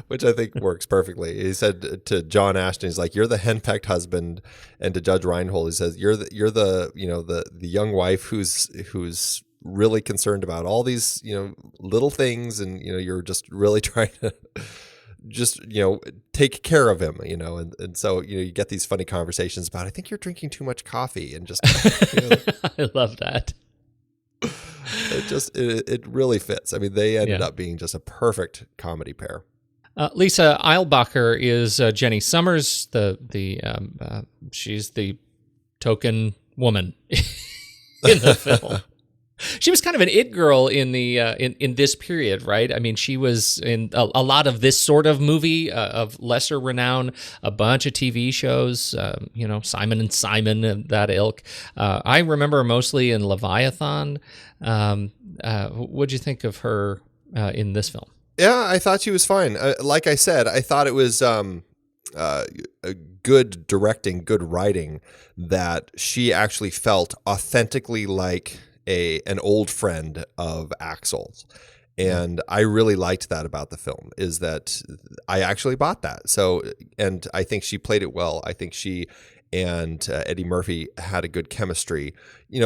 Which I think works perfectly. He said to John Ashton, he's like, you're the henpecked husband, and to Judge Reinhold, he says, you're the young wife who's really concerned about all these little things, and you're just really trying to just take care of him, and so you get these funny conversations about, I think you're drinking too much coffee, and just I love that. It really fits. I mean, they ended up being just a perfect comedy pair. Lisa Eilbacher is Jenny Summers. She's the token woman in the film. She was kind of an it girl in the in this period, right? I mean, she was in a lot of this sort of movie of lesser renown, a bunch of TV shows, Simon and Simon and that ilk. I remember her mostly in Leviathan. What'd you think of her in this film? Yeah, I thought she was fine. Like I said, I thought it was good directing, good writing, that she actually felt authentically like an old friend of Axel's. And I really liked that about the film, is that I actually bought that. So, and I think she played it well. I think she and Eddie Murphy had a good chemistry,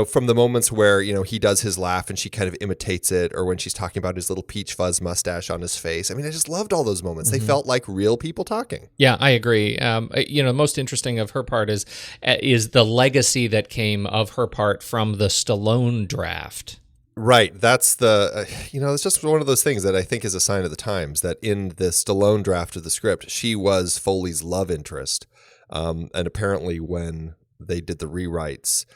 from the moments where, he does his laugh and she kind of imitates it, or when she's talking about his little peach fuzz mustache on his face. I mean, I just loved all those moments. Mm-hmm. They felt like real people talking. Yeah, I agree. Most interesting of her part is the legacy that came of her part from the Stallone draft. Right. That's it's just one of those things that I think is a sign of the times, that in the Stallone draft of the script, she was Foley's love interest. And apparently when they did the rewrites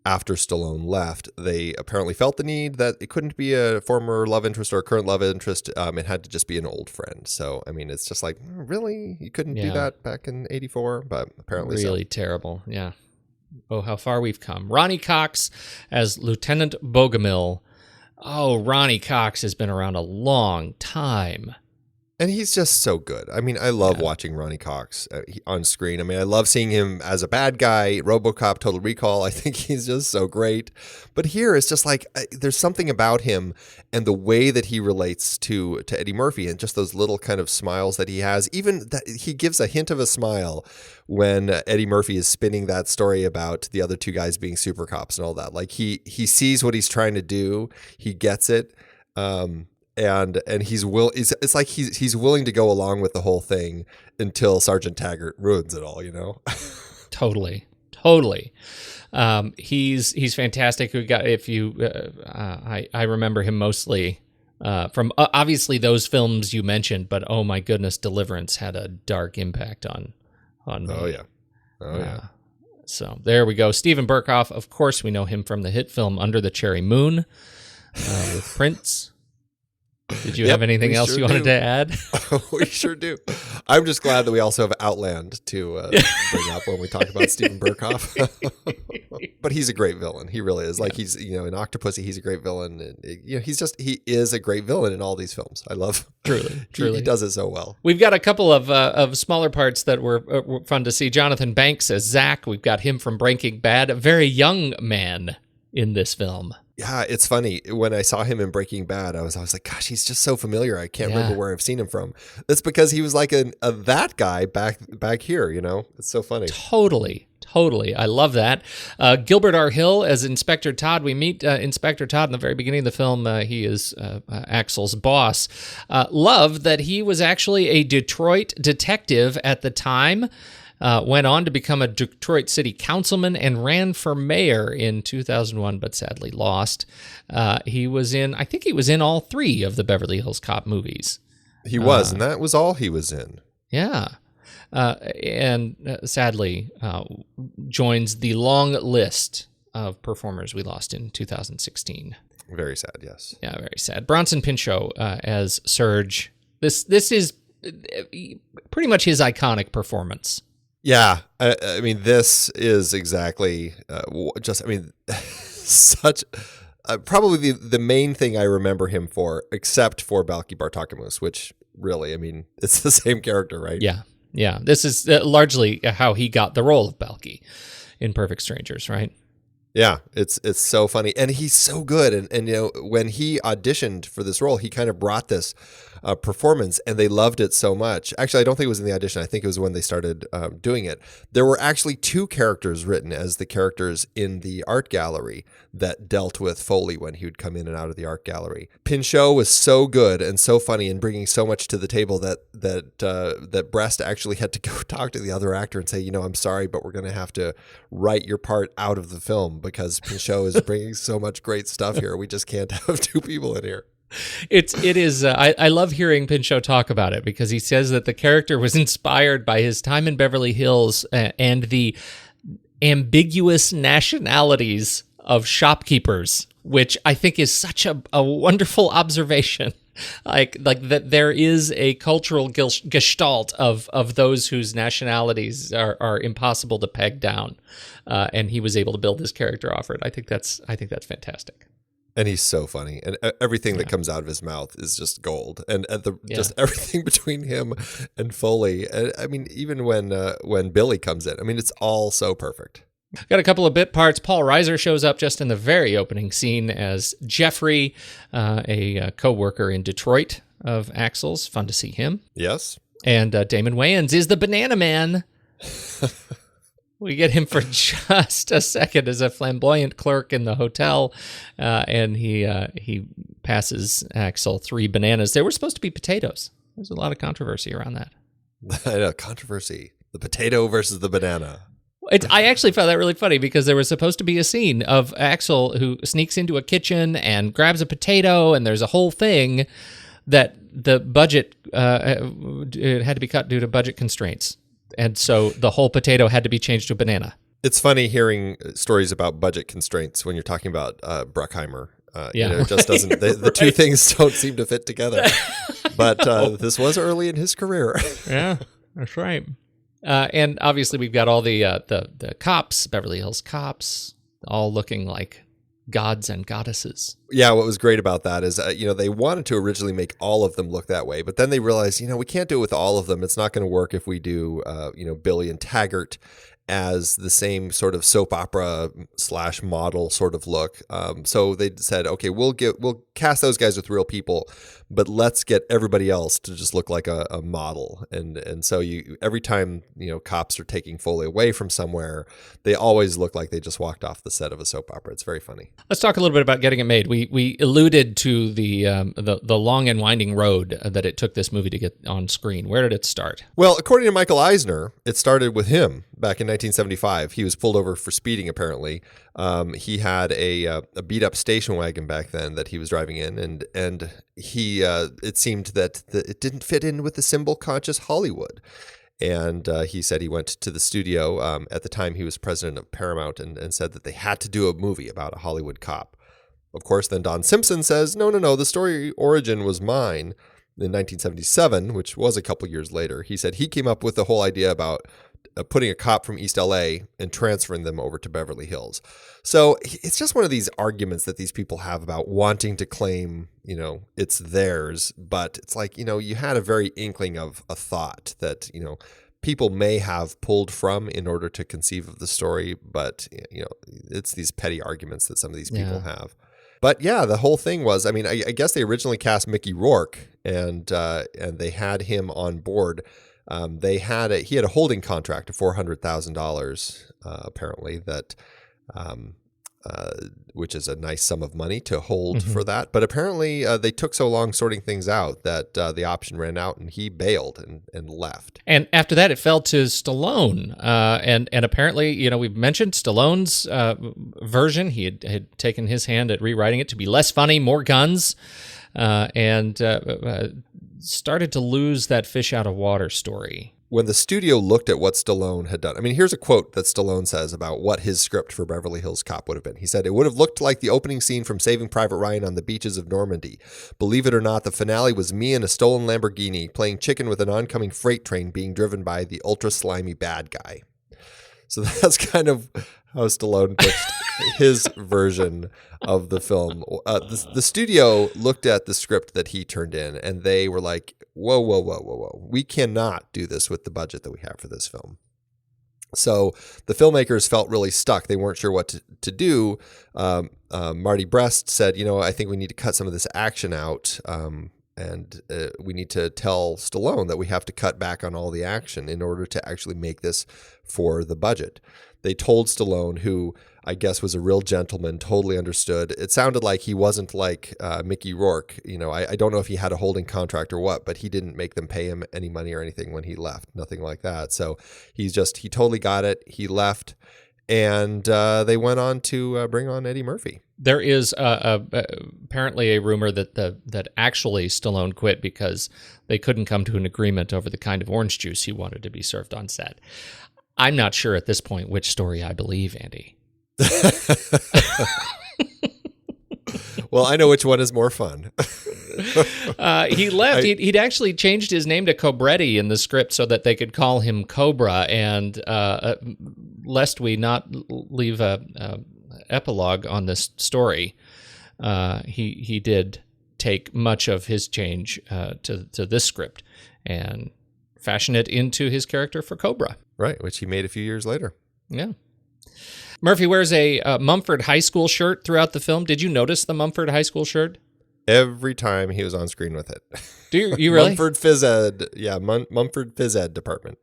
after Stallone left, they apparently felt the need that it couldn't be a former love interest or a current love interest. It had to just be an old friend. So, I mean, it's just like, really? You couldn't do that back in 84? But apparently really terrible. Yeah. Oh, how far we've come. Ronnie Cox as Lieutenant Bogomil. Oh, Ronnie Cox has been around a long time. And he's just so good. I mean, I love watching Ronnie Cox on screen. I mean, I love seeing him as a bad guy, RoboCop, Total Recall. I think he's just so great. But here, it's just like there's something about him and the way that he relates to Eddie Murphy and just those little kind of smiles that he has. Even that he gives a hint of a smile when Eddie Murphy is spinning that story about the other two guys being super cops and all that. Like he sees what he's trying to do. He gets it. And he's it's like he's willing to go along with the whole thing until Sergeant Taggart ruins it all, you know? Totally. He's fantastic. I remember him mostly from obviously those films you mentioned, but oh my goodness, Deliverance had a dark impact on me. Oh yeah. So there we go. Steven Berkoff, of course, we know him from the hit film Under the Cherry Moon with Prince. Did you have anything else you wanted to add? We sure do. I'm just glad that we also have Outland to bring up when we talk about Steven Berkoff. But he's a great villain. He really is. Like he's, in Octopussy, he's a great villain. And, he is a great villain in all these films. I love. Truly. He does it so well. We've got a couple of smaller parts that were fun to see. Jonathan Banks as Zach. We've got him from Breaking Bad, a very young man in this film. Yeah, it's funny. When I saw him in Breaking Bad, I was like, gosh, he's just so familiar. I can't remember where I've seen him from. That's because he was like that guy back here, It's so funny. Totally. I love that. Gilbert R. Hill as Inspector Todd. We meet Inspector Todd in the very beginning of the film. He is Axel's boss. Love that he was actually a Detroit detective at the time. Went on to become a Detroit city councilman and ran for mayor in 2001, but sadly lost. He was in all 3 of the Beverly Hills Cop movies. He was, and that was all he was in. Yeah. And sadly joins the long list of performers we lost in 2016. Very sad, yes. Yeah, very sad. Bronson Pinchot as Surge. This is pretty much his iconic performance. Yeah, I mean, this is exactly such probably the main thing I remember him for, except for Balki Bartokomous, which really, I mean, it's the same character, right? Yeah. This is largely how he got the role of Balki in Perfect Strangers, right? Yeah, it's so funny, and he's so good. And when he auditioned for this role, he kind of brought this performance, and they loved it so much. Actually, I don't think it was in the audition. I think it was when they started doing it. There were actually 2 characters written as the characters in the art gallery that dealt with Foley when he would come in and out of the art gallery. Pinchot was so good and so funny and bringing so much to the table that Brest actually had to go talk to the other actor and say, I'm sorry, but we're going to have to write your part out of the film because Pinchot is bringing so much great stuff here. We just can't have 2 people in here. It is. I love hearing Pinchot talk about it because he says that the character was inspired by his time in Beverly Hills and the ambiguous nationalities of shopkeepers, which I think is such a wonderful observation. Like that there is a cultural gestalt of those whose nationalities are impossible to peg down, and he was able to build his character off it. I think that's fantastic. And he's so funny, and everything that comes out of his mouth is just gold. And just everything between him and Foley. I mean, even when Billy comes in, I mean, it's all so perfect. Got a couple of bit parts. Paul Reiser shows up just in the very opening scene as Jeffrey, a co-worker in Detroit of Axel's. Fun to see him. Yes. And Damon Wayans is the Banana Man. We get him for just a second as a flamboyant clerk in the hotel, and he passes Axel 3 bananas. They were supposed to be potatoes. There's a lot of controversy around that. I know, controversy. The potato versus the banana. I actually found that really funny because there was supposed to be a scene of Axel who sneaks into a kitchen and grabs a potato, and there's a whole thing that the budget it had to be cut due to budget constraints. And so the whole potato had to be changed to a banana. It's funny hearing stories about budget constraints when you're talking about Bruckheimer. It just doesn't. The 2 things don't seem to fit together. But this was early in his career. Yeah, that's right. And obviously we've got all the cops, Beverly Hills Cops, all looking like gods and goddesses. Yeah, what was great about that is, they wanted to originally make all of them look that way, but then they realized, we can't do it with all of them. It's not going to work if we do, Billy and Taggart as the same sort of soap opera / model sort of look. So they said, okay, we'll cast those guys with real people, but let's get everybody else to just look like a model. And so every time, cops are taking Foley away from somewhere, they always look like they just walked off the set of a soap opera. It's very funny. Let's talk a little bit about getting it made. We alluded to the long and winding road that it took this movie to get on screen. Where did it start? Well, according to Michael Eisner, it started with him back in 1975. He was pulled over for speeding, apparently. He had a beat up station wagon back then that he was driving in, and he it seemed that it didn't fit in with the symbol conscious Hollywood. And he said he went to the studio. At the time, he was president of Paramount and said that they had to do a movie about a Hollywood cop. Of course, then Don Simpson says, no, the story origin was mine. In 1977, which was a couple years later, he said he came up with the whole idea about putting a cop from East LA and transferring them over to Beverly Hills. So it's just one of these arguments that these people have about wanting to claim, it's theirs. But it's like, you had a very inkling of a thought that, people may have pulled from in order to conceive of the story. But, it's these petty arguments that some of these people have. But yeah, the whole thing was, I guess they originally cast Mickey Rourke and they had him on board. He had a holding contract of $400,000, apparently, that, which is a nice sum of money to hold for that. But apparently they took so long sorting things out that the option ran out and he bailed and left. And after that, it fell to Stallone. And apparently, we've mentioned Stallone's version. He had taken his hand at rewriting it to be less funny, more guns, and started to lose that fish out of water story. When the studio looked at what Stallone had done, here's a quote that Stallone says about what his script for Beverly Hills Cop would have been. He said, "It would have looked like the opening scene from Saving Private Ryan on the beaches of Normandy. Believe it or not, the finale was me in a stolen Lamborghini playing chicken with an oncoming freight train being driven by the ultra slimy bad guy." So that's kind of how Stallone pitched his version of the film. The studio looked at the script that he turned in, and they were like, whoa. We cannot do this with the budget that we have for this film. So the filmmakers felt really stuck. They weren't sure what to do. Marty Brest said, I think we need to cut some of this action out. And we need to tell Stallone that we have to cut back on all the action in order to actually make this for the budget. They told Stallone, who I guess was a real gentleman, totally understood. It sounded like he wasn't like Mickey Rourke. I don't know if he had a holding contract or what, but he didn't make them pay him any money or anything when he left. Nothing like that. So he totally got it. He left. And they went on to bring on Eddie Murphy. There is apparently a rumor that actually Stallone quit because they couldn't come to an agreement over the kind of orange juice he wanted to be served on set. I'm not sure at this point which story I believe, Andy. Well, I know which one is more fun. He left. He'd actually changed his name to Cobretti in the script so that they could call him Cobra, and lest we not leave a epilogue on this story, he did take much of his change to this script and fashion it into his character for Cobra. Right, which he made a few years later. Yeah. Murphy wears a Mumford High School shirt throughout the film. Did you notice the Mumford High School shirt? Every time he was on screen with it. Do you really? Mumford Phys Ed. Yeah, Mumford Phys Ed department.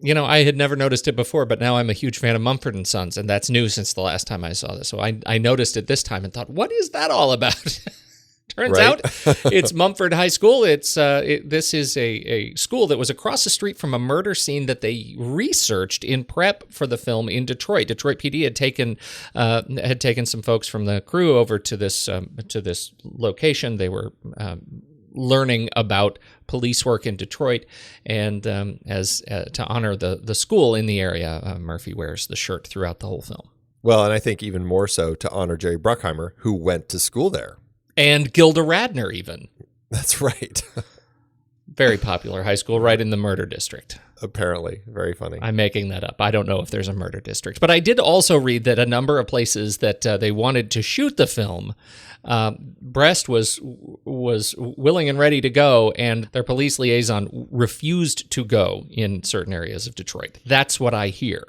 I had never noticed it before, but now I'm a huge fan of Mumford & Sons, and that's new since the last time I saw this. So I noticed it this time and thought, what is that all about? Turns out it's Mumford High School. This is a school that was across the street from a murder scene that they researched in prep for the film in Detroit. Detroit PD had taken some folks from the crew over to this location. They were learning about police work in Detroit, and as to honor the school in the area, Murphy wears the shirt throughout the whole film. Well, and I think even more so to honor Jerry Bruckheimer, who went to school there. And Gilda Radner, even. That's right. Very popular high school right in the murder district. Apparently. Very funny. I'm making that up. I don't know if there's a murder district. But I did also read that a number of places that they wanted to shoot the film, Brest was willing and ready to go, and their police liaison refused to go in certain areas of Detroit. That's what I hear.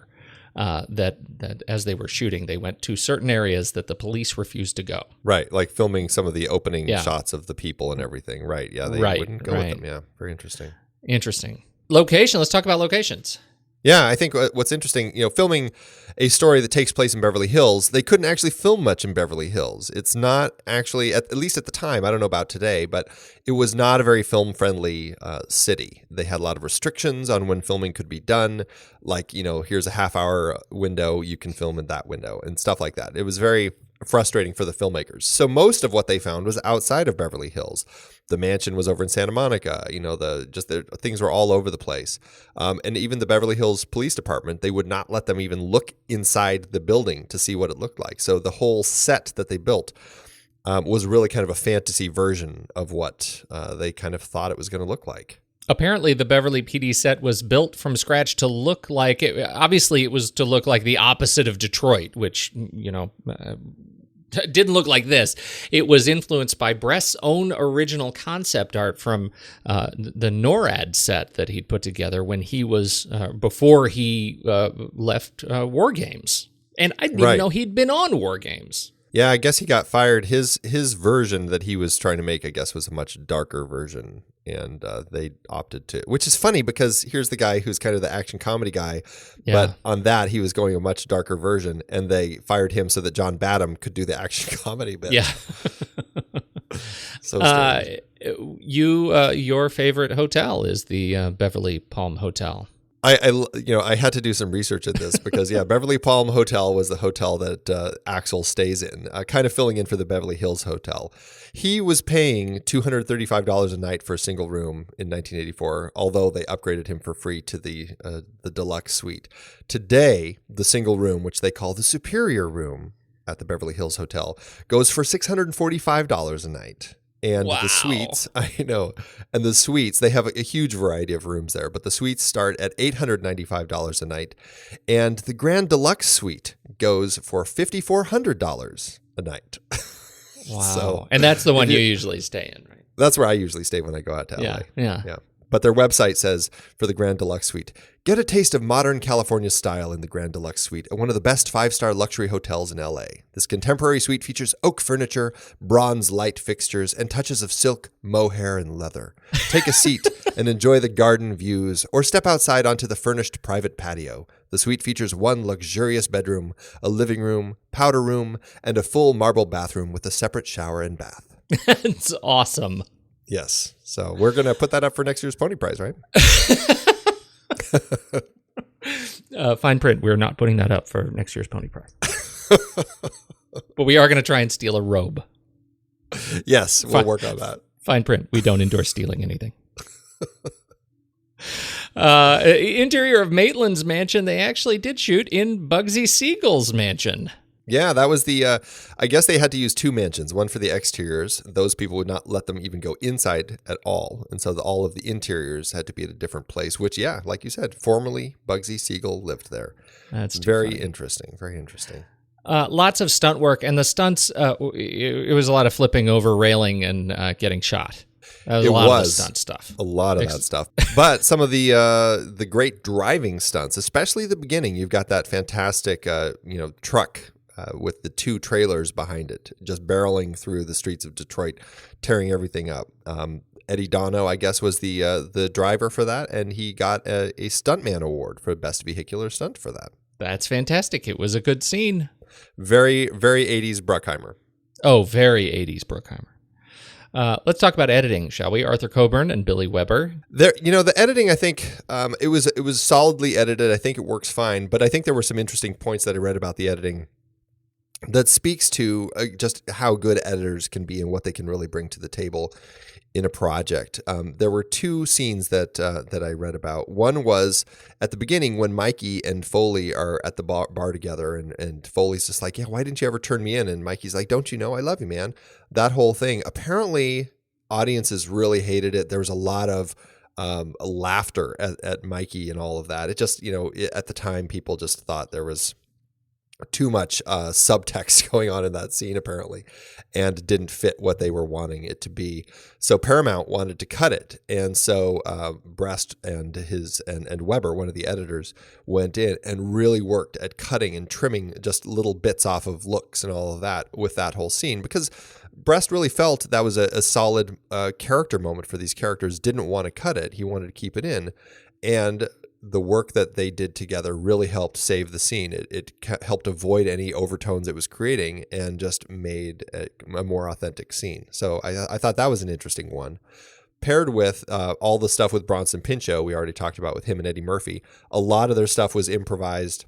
That as they were shooting, they went to certain areas that the police refused to go. Right, like filming some of the opening shots of the people and everything. Right, yeah, they wouldn't go with them. Yeah, very interesting. Interesting. Location, let's talk about locations. Yeah, I think what's interesting, filming a story that takes place in Beverly Hills, they couldn't actually film much in Beverly Hills. It's not actually, at least at the time, I don't know about today, but it was not a very film-friendly city. They had a lot of restrictions on when filming could be done, like, here's a half-hour window, you can film in that window, and stuff like that. It was very frustrating for the filmmakers. So most of what they found was outside of Beverly Hills. The mansion was over in Santa Monica. The things were all over the place. And even the Beverly Hills Police Department, they would not let them even look inside the building to see what it looked like. So the whole set that they built was really kind of a fantasy version of what they kind of thought it was going to look like. Apparently, the Beverly PD set was built from scratch to look like obviously, it was to look like the opposite of Detroit, which, didn't look like this. It was influenced by Brest's own original concept art from the NORAD set that he'd put together when he was, before he left War Games. And I didn't even know he'd been on War Games. Yeah, I guess he got fired. His version that he was trying to make, I guess, was a much darker version. And they opted to, which is funny because here's the guy who's kind of the action comedy guy. Yeah. But on that, he was going a much darker version. And they fired him so that John Badham could do the action comedy bit. Yeah. So strange. Your favorite hotel is the Beverly Palm Hotel. I had to do some research at this because, Beverly Palm Hotel was the hotel that Axel stays in, kind of filling in for the Beverly Hills Hotel. He was paying $235 a night for a single room in 1984, although they upgraded him for free to the deluxe suite. Today, the single room, which they call the Superior Room at the Beverly Hills Hotel, goes for $645 a night. And the suites, and the suites, they have a huge variety of rooms there, but the suites start at $895 a night. And the Grand Deluxe Suite goes for $5,400 a night. Wow. And that's the one you usually stay in, right? That's where I usually stay when I go out to LA. Yeah. But their website says, for the Grand Deluxe Suite, get a taste of modern California style in the Grand Deluxe Suite at one of the best 5-star luxury hotels in LA. This contemporary suite features oak furniture, bronze light fixtures, and touches of silk, mohair, and leather. Take a seat and enjoy the garden views, or step outside onto the furnished private patio. The suite features one luxurious bedroom, a living room, powder room, and a full marble bathroom with a separate shower and bath. It's awesome. Yes. So we're going to put that up for next year's Pony Prize, right? Fine print. We're not putting that up for next year's Pony Prize. But we are going to try and steal a robe. Yes, we'll work on that. Fine print. We don't endorse stealing anything. Interior of Maitland's mansion, they actually did shoot in Bugsy Siegel's mansion. Yeah, that was the, I guess they had to use two mansions, one for the exteriors. Those people would not let them even go inside at all. And so all of the interiors had to be at a different place, which, like you said, formerly Bugsy Siegel lived there. That's very interesting. Very interesting. Lots of stunt work, and the stunts, it was a lot of flipping over railing and getting shot. That was a lot of the stunt stuff. A lot of that stuff. But some of the great driving stunts, especially the beginning, you've got that fantastic, truck with the two trailers behind it, just barreling through the streets of Detroit, tearing everything up. Eddie Dono, I guess, was the driver for that, and he got a Stuntman Award for Best Vehicular Stunt for that. That's fantastic. It was a good scene. Very, very 80s Bruckheimer. Oh, very 80s Bruckheimer. Let's talk about editing, shall we? Arthur Coburn and Billy Weber. The editing, I think it was solidly edited. I think it works fine, but I think there were some interesting points that I read about the editing that speaks to just how good editors can be and what they can really bring to the table in a project. There were two scenes that I read about. One was at the beginning when Mikey and Foley are at the bar together, and Foley's just like, why didn't you ever turn me in? And Mikey's like, don't you know I love you, man? That whole thing. Apparently, audiences really hated it. There was a lot of laughter at Mikey and all of that. It just, at the time, people just thought there was too much subtext going on in that scene, apparently, and didn't fit what they were wanting it to be. So Paramount wanted to cut it. And so Brest and Weber, one of the editors, went in and really worked at cutting and trimming just little bits off of looks and all of that with that whole scene, because Brest really felt that was a solid character moment for these characters, didn't want to cut it. He wanted to keep it in. And the work that they did together really helped save the scene. It helped avoid any overtones it was creating and just made a more authentic scene. So I thought that was an interesting one. Paired with all the stuff with Bronson Pinchot, we already talked about with him and Eddie Murphy, a lot of their stuff was improvised.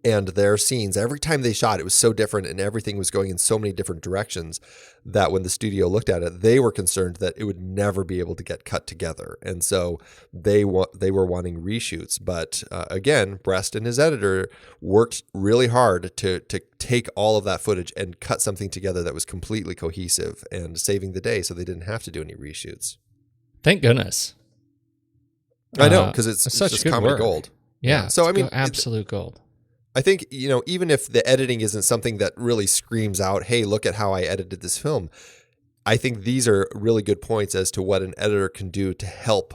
And their scenes, every time they shot, it was so different and everything was going in so many different directions that when the studio looked at it, they were concerned that it would never be able to get cut together. And so they were wanting reshoots. But again, Brest and his editor worked really hard to take all of that footage and cut something together that was completely cohesive and saving the day, so they didn't have to do any reshoots. Thank goodness. I know, because it's such just good comedy work. gold. Yeah. So I mean, absolute gold. I think, even if the editing isn't something that really screams out, hey, look at how I edited this film, I think these are really good points as to what an editor can do to help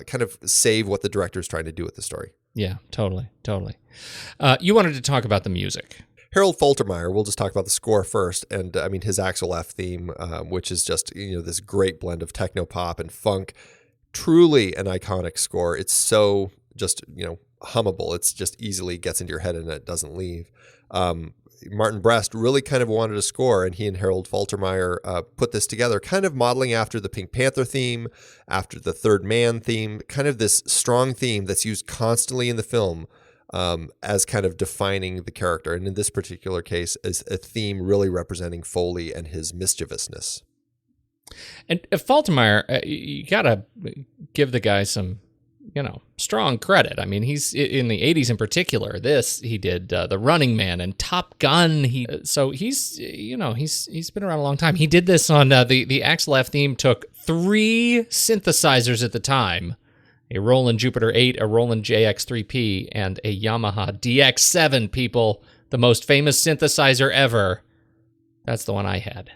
kind of save what the director is trying to do with the story. Yeah, totally. You wanted to talk about the music. Harold Faltermeier, we'll just talk about the score first. And I mean, his Axel F theme, which is just, this great blend of techno pop and funk, truly an iconic score. It's so just, hummable. It's just easily gets into your head and it doesn't leave. Martin Brest really kind of wanted a score, and he and Harold Faltermeier put this together, kind of modeling after the Pink Panther theme, after the Third Man theme, kind of this strong theme that's used constantly in the film as kind of defining the character. And in this particular case, is a theme really representing Foley and his mischievousness. And Faltermeier, you got to give the guy some strong credit. I mean, he's in the 80s in particular. He did The Running Man and Top Gun. So he's been around a long time. He did this on the Axel F theme. Took 3 synthesizers at the time: a Roland Jupiter 8, a Roland JX3P, and a Yamaha DX7. People, the most famous synthesizer ever. That's the one I had.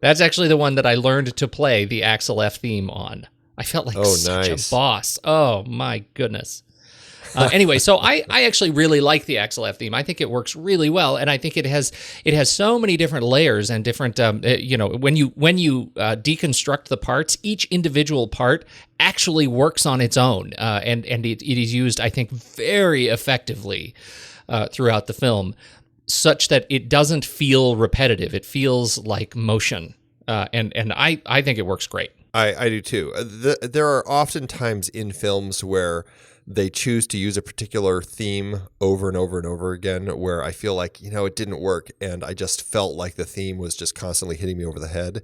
That's actually the one that I learned to play the Axel F theme on. I felt like such a boss. Oh, my goodness. Anyway, so I actually really like the Axel F theme. I think it works really well, and I think it has so many different layers and different, when you deconstruct the parts, each individual part actually works on its own, and it is used, I think, very effectively throughout the film, such that it doesn't feel repetitive. It feels like motion, and I think it works great. I do too. There are often times in films where they choose to use a particular theme over and over and over again, where I feel like, it didn't work, and I just felt like the theme was just constantly hitting me over the head.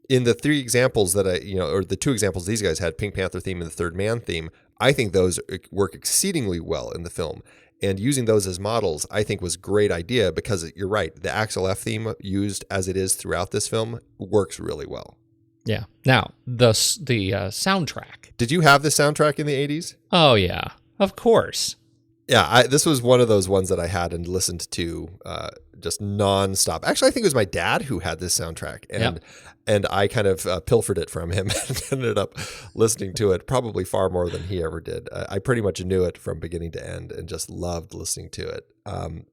In the 3 examples that or the 2 examples these guys had, Pink Panther theme and the Third Man theme, I think those work exceedingly well in the film. And using those as models, I think, was a great idea, because you're right, the Axel F theme, used as it is throughout this film, works really well. Yeah. Now, the soundtrack. Did you have the soundtrack in the 80s? Oh, yeah. Of course. Yeah, this was one of those ones that I had and listened to just nonstop. Actually, I think it was my dad who had this soundtrack, and I kind of pilfered it from him and ended up listening to it probably far more than he ever did. I pretty much knew it from beginning to end and just loved listening to it.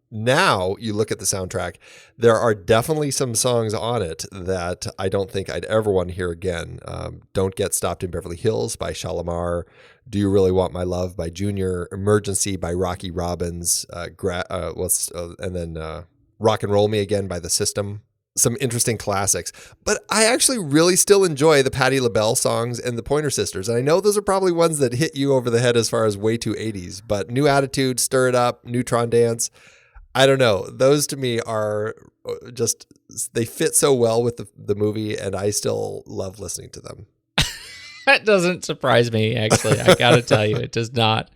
Now you look at the soundtrack, there are definitely some songs on it that I don't think I'd ever want to hear again. Don't Get Stopped in Beverly Hills by Shalamar, Do You Really Want My Love by Junior, Emergency by Rocky Robbins, and then Rock and Roll Me Again by The System. Some interesting classics, but I actually really still enjoy the Patti LaBelle songs and the Pointer Sisters. And I know those are probably ones that hit you over the head as far as way too 80s, but New Attitude, Stir It Up, Neutron Dance, I don't know. Those to me are just, they fit so well with the movie, and I still love listening to them. That doesn't surprise me, actually. I got to tell you, it does not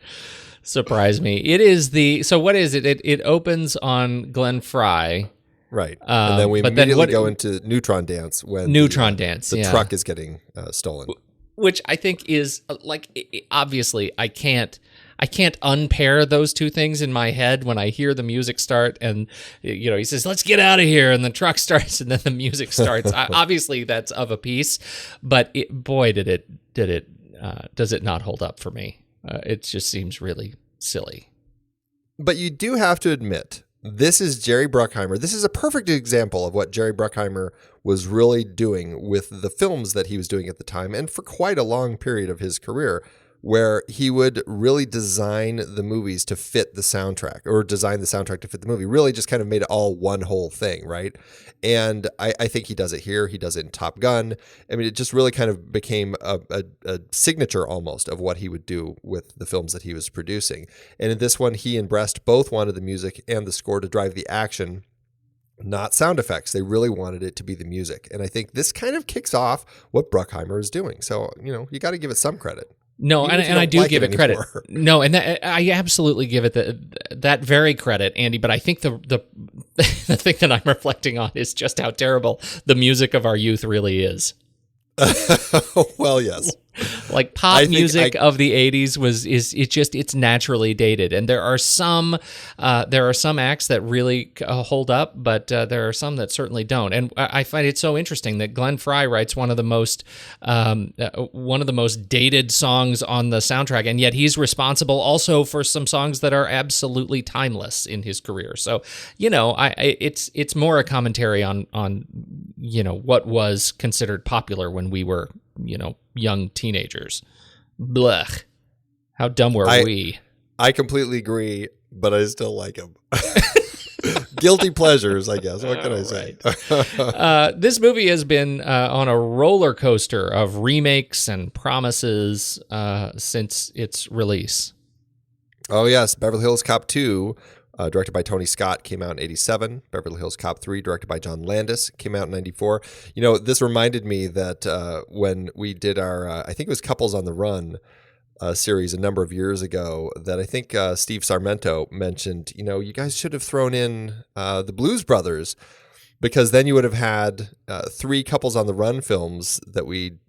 surprise me. It is so what is it? It opens on Glenn Frey. Right. And then we immediately go into Neutron Dance when the truck is getting stolen. which I think is obviously I can't unpair those two things in my head when I hear the music start and he says, let's get out of here, and the truck starts and then the music starts. Obviously that's of a piece, but does it not hold up for me? It just seems really silly. But you do have to admit, this is Jerry Bruckheimer. This is a perfect example of what Jerry Bruckheimer was really doing with the films that he was doing at the time, and for quite a long period of his career, where he would really design the movies to fit the soundtrack, or design the soundtrack to fit the movie. Really just kind of made it all one whole thing, right? And I think he does it here. He does it in Top Gun. I mean, it just really kind of became a signature almost of what he would do with the films that he was producing. And in this one, he and Brest both wanted the music and the score to drive the action, not sound effects. They really wanted it to be the music. And I think this kind of kicks off what Bruckheimer is doing. So, you got to give it some credit. No, and I do give it credit. No, and I absolutely give it that very credit, Andy. But I think the the thing that I'm reflecting on is just how terrible the music of our youth really is. Well, yes. Like pop music of the 80s it's naturally dated, and there are some acts that really hold up, but there are some that certainly don't. And I find it so interesting that Glenn Frey writes one of the most dated songs on the soundtrack, and yet he's responsible also for some songs that are absolutely timeless in his career. So it's more a commentary on what was considered popular when we were young teenagers. Blech. How dumb were we? I completely agree, but I still like him. Guilty pleasures, I guess. What can I say? This movie has been on a roller coaster of remakes and promises since its release. Oh, yes. Beverly Hills Cop 2, directed by Tony Scott, came out in 87. Beverly Hills Cop 3, directed by John Landis, came out in 94. This reminded me that when we did our, I think it was Couples on the Run series a number of years ago, that I think Steve Sarmento mentioned, you guys should have thrown in the Blues Brothers, because then you would have had 3 Couples on the Run films that we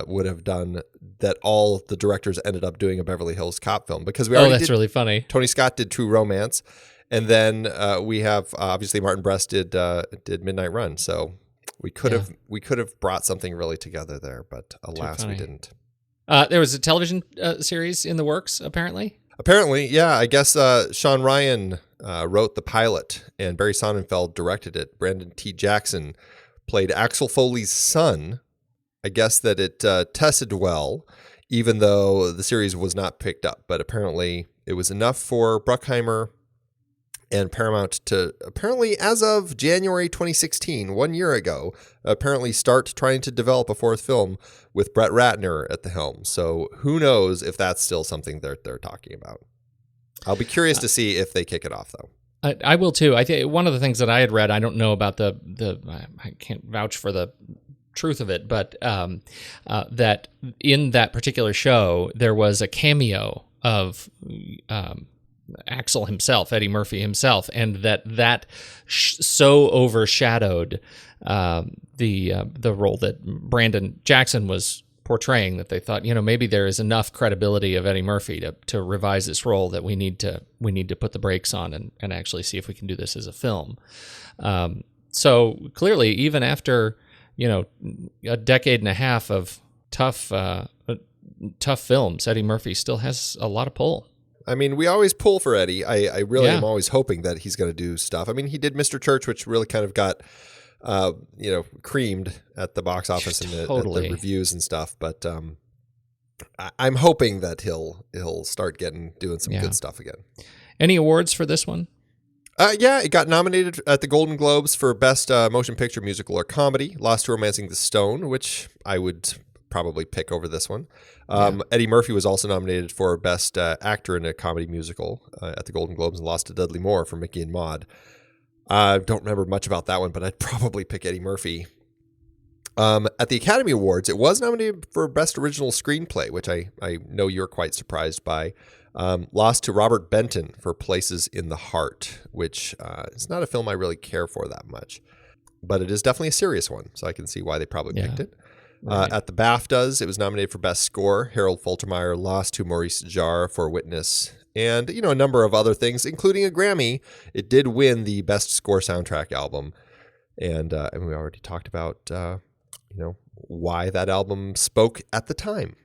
would have done, that all the directors ended up doing a Beverly Hills Cop film. Because we already that's really funny. Tony Scott did True Romance. And then we have obviously Martin Brest did Midnight Run, so we could have brought something really together there, but alas, we didn't. There was a television series in the works, apparently. Apparently, yeah. I guess Sean Ryan wrote the pilot, and Barry Sonnenfeld directed it. Brandon T. Jackson played Axel Foley's son. I guess that it tested well, even though the series was not picked up. But apparently, it was enough for Bruckheimer and Paramount to, apparently as of January 2016, 1 year ago, apparently start trying to develop a 4th film with Brett Ratner at the helm. So who knows if that's still something they're talking about. I'll be curious to see if they kick it off, though. I will too. I think one of the things that I had read, I don't know about I can't vouch for the truth of it, but that in that particular show, there was a cameo of Axel himself, Eddie Murphy himself, and that so overshadowed the role that Brandon Jackson was portraying that they thought, maybe there is enough credibility of Eddie Murphy to revise this role that we need to put the brakes on and actually see if we can do this as a film. So clearly, even after a decade and a half of tough films, Eddie Murphy still has a lot of pull. I mean, we always pull for Eddie. I really am always hoping that he's going to do stuff. I mean, he did Mr. Church, which really kind of got, creamed at the box office and the reviews and stuff. But I'm hoping that he'll start doing some good stuff again. Any awards for this one? Yeah, it got nominated at the Golden Globes for Best Motion Picture Musical or Comedy. Lost to Romancing the Stone, which I would probably pick over this one. Eddie Murphy was also nominated for Best Actor in a Comedy Musical at the Golden Globes and lost to Dudley Moore for Mickey and Maude. I don't remember much about that one, but I'd probably pick Eddie Murphy. At the Academy Awards, it was nominated for Best Original Screenplay, which I know you're quite surprised by. Lost to Robert Benton for Places in the Heart, which is not a film I really care for that much. But it is definitely a serious one, so I can see why they probably picked it. At the BAFTAs, it was nominated for Best Score. Harold Faltermeier lost to Maurice Jarre for Witness. And, a number of other things, including a Grammy. It did win the Best Score Soundtrack Album. And we already talked about, why that album spoke at the time.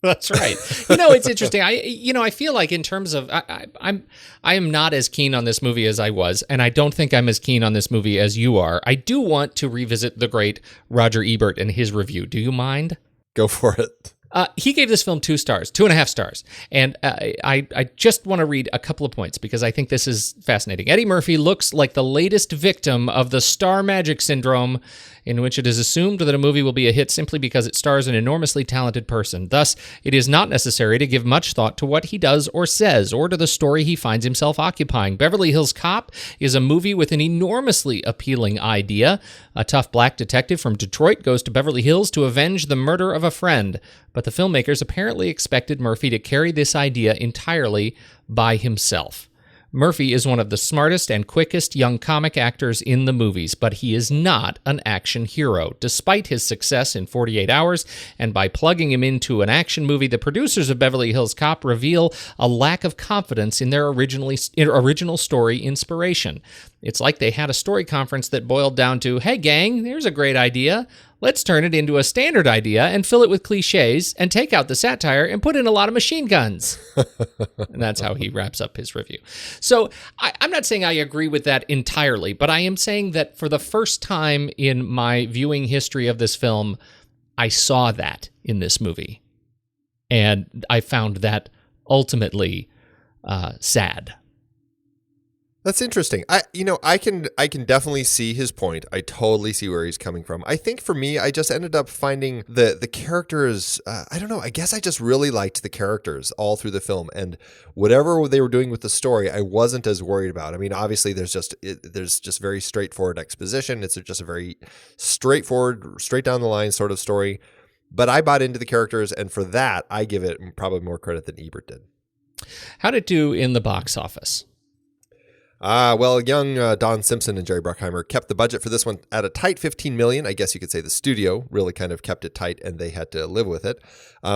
That's right. It's interesting. I feel like in terms of I am not as keen on this movie as I was, and I don't think I'm as keen on this movie as you are. I do want to revisit the great Roger Ebert and his review. Do you mind? Go for it. He gave this film 2.5 stars. And I just want to read a couple of points because I think this is fascinating. Eddie Murphy looks like the latest victim of the star magic syndrome, in which it is assumed that a movie will be a hit simply because it stars an enormously talented person. Thus, it is not necessary to give much thought to what he does or says, or to the story he finds himself occupying. Beverly Hills Cop is a movie with an enormously appealing idea. A tough black detective from Detroit goes to Beverly Hills to avenge the murder of a friend. But the filmmakers apparently expected Murphy to carry this idea entirely by himself. Murphy is one of the smartest and quickest young comic actors in the movies, but he is not an action hero. Despite his success in 48 Hours, and by plugging him into an action movie, the producers of Beverly Hills Cop reveal a lack of confidence in their original story inspiration. It's like they had a story conference that boiled down to, hey gang, there's a great idea. Let's turn it into a standard idea and fill it with cliches and take out the satire and put in a lot of machine guns. And that's how he wraps up his review. So I'm not saying I agree with that entirely, but I am saying that for the first time in my viewing history of this film, I saw that in this movie. And I found that ultimately sad. That's interesting. I can definitely see his point. I totally see where he's coming from. I think for me, I just ended up finding the characters. I don't know. I guess I just really liked the characters all through the film, and whatever they were doing with the story, I wasn't as worried about. I mean, obviously, there's just very straightforward exposition. It's just a very straightforward, straight down the line sort of story. But I bought into the characters, and for that, I give it probably more credit than Ebert did. How did it do in the box office? Well, young Don Simpson and Jerry Bruckheimer kept the budget for this one at a tight $15 million. I guess you could say the studio really kind of kept it tight and they had to live with it,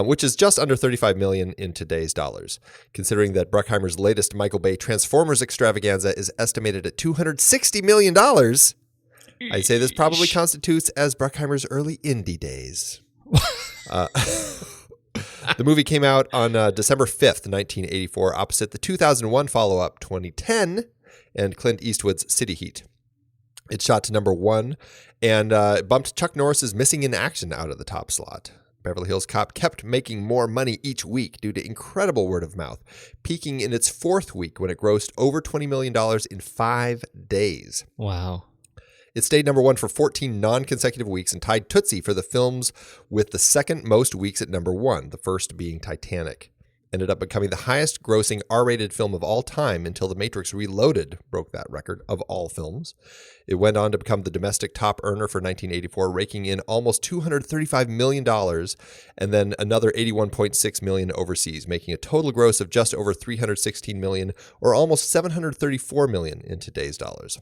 which is just under $35 million in today's dollars. Considering that Bruckheimer's latest Michael Bay Transformers extravaganza is estimated at $260 million, I'd say this probably constitutes as Bruckheimer's early indie days. The movie came out on December 5th, 1984, opposite the 2001 follow-up, 2010, and Clint Eastwood's City Heat. It shot to number 1 and bumped Chuck Norris's Missing in Action out of the top slot. Beverly Hills Cop kept making more money each week due to incredible word of mouth, peaking in its 4th week when it grossed over $20 million in 5 days. Wow. It stayed number 1 for 14 non-consecutive weeks and tied Tootsie for the films with the second most weeks at number 1, the first being Titanic. Ended up becoming the highest grossing R-rated film of all time until The Matrix Reloaded broke that record of all films. It went on to become the domestic top earner for 1984, raking in almost $235 million and then another $81.6 million overseas, making a total gross of just over $316 million or almost $734 million in today's dollars.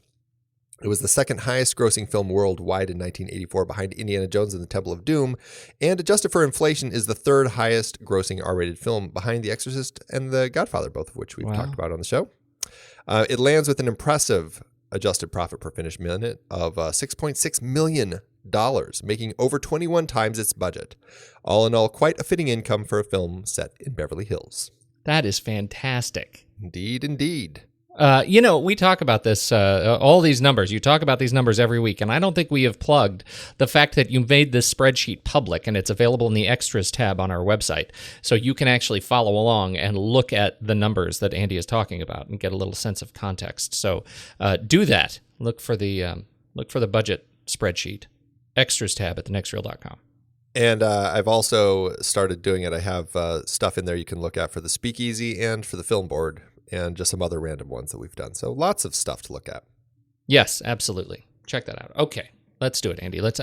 It was the second highest grossing film worldwide in 1984 behind Indiana Jones and the Temple of Doom, and adjusted for inflation is the third highest grossing R-rated film behind The Exorcist and The Godfather, both of which we've talked about on the show. It lands with an impressive adjusted profit per finished minute of $6.6 million, making over 21 times its budget. All in all, quite a fitting income for a film set in Beverly Hills. That is fantastic. Indeed, indeed. We talk about this, all these numbers. You talk about these numbers every week, and I don't think we have plugged the fact that you made this spreadsheet public, and it's available in the Extras tab on our website. So you can actually follow along and look at the numbers that Andy is talking about and get a little sense of context. So do that. Look for the budget spreadsheet. Extras tab at thenextreel.com. And I've also started doing it. I have stuff in there you can look at for the Speakeasy and for the Film Board, and just some other random ones that we've done. So lots of stuff to look at. Yes, absolutely. Check that out. Okay, let's do it, Andy. Let's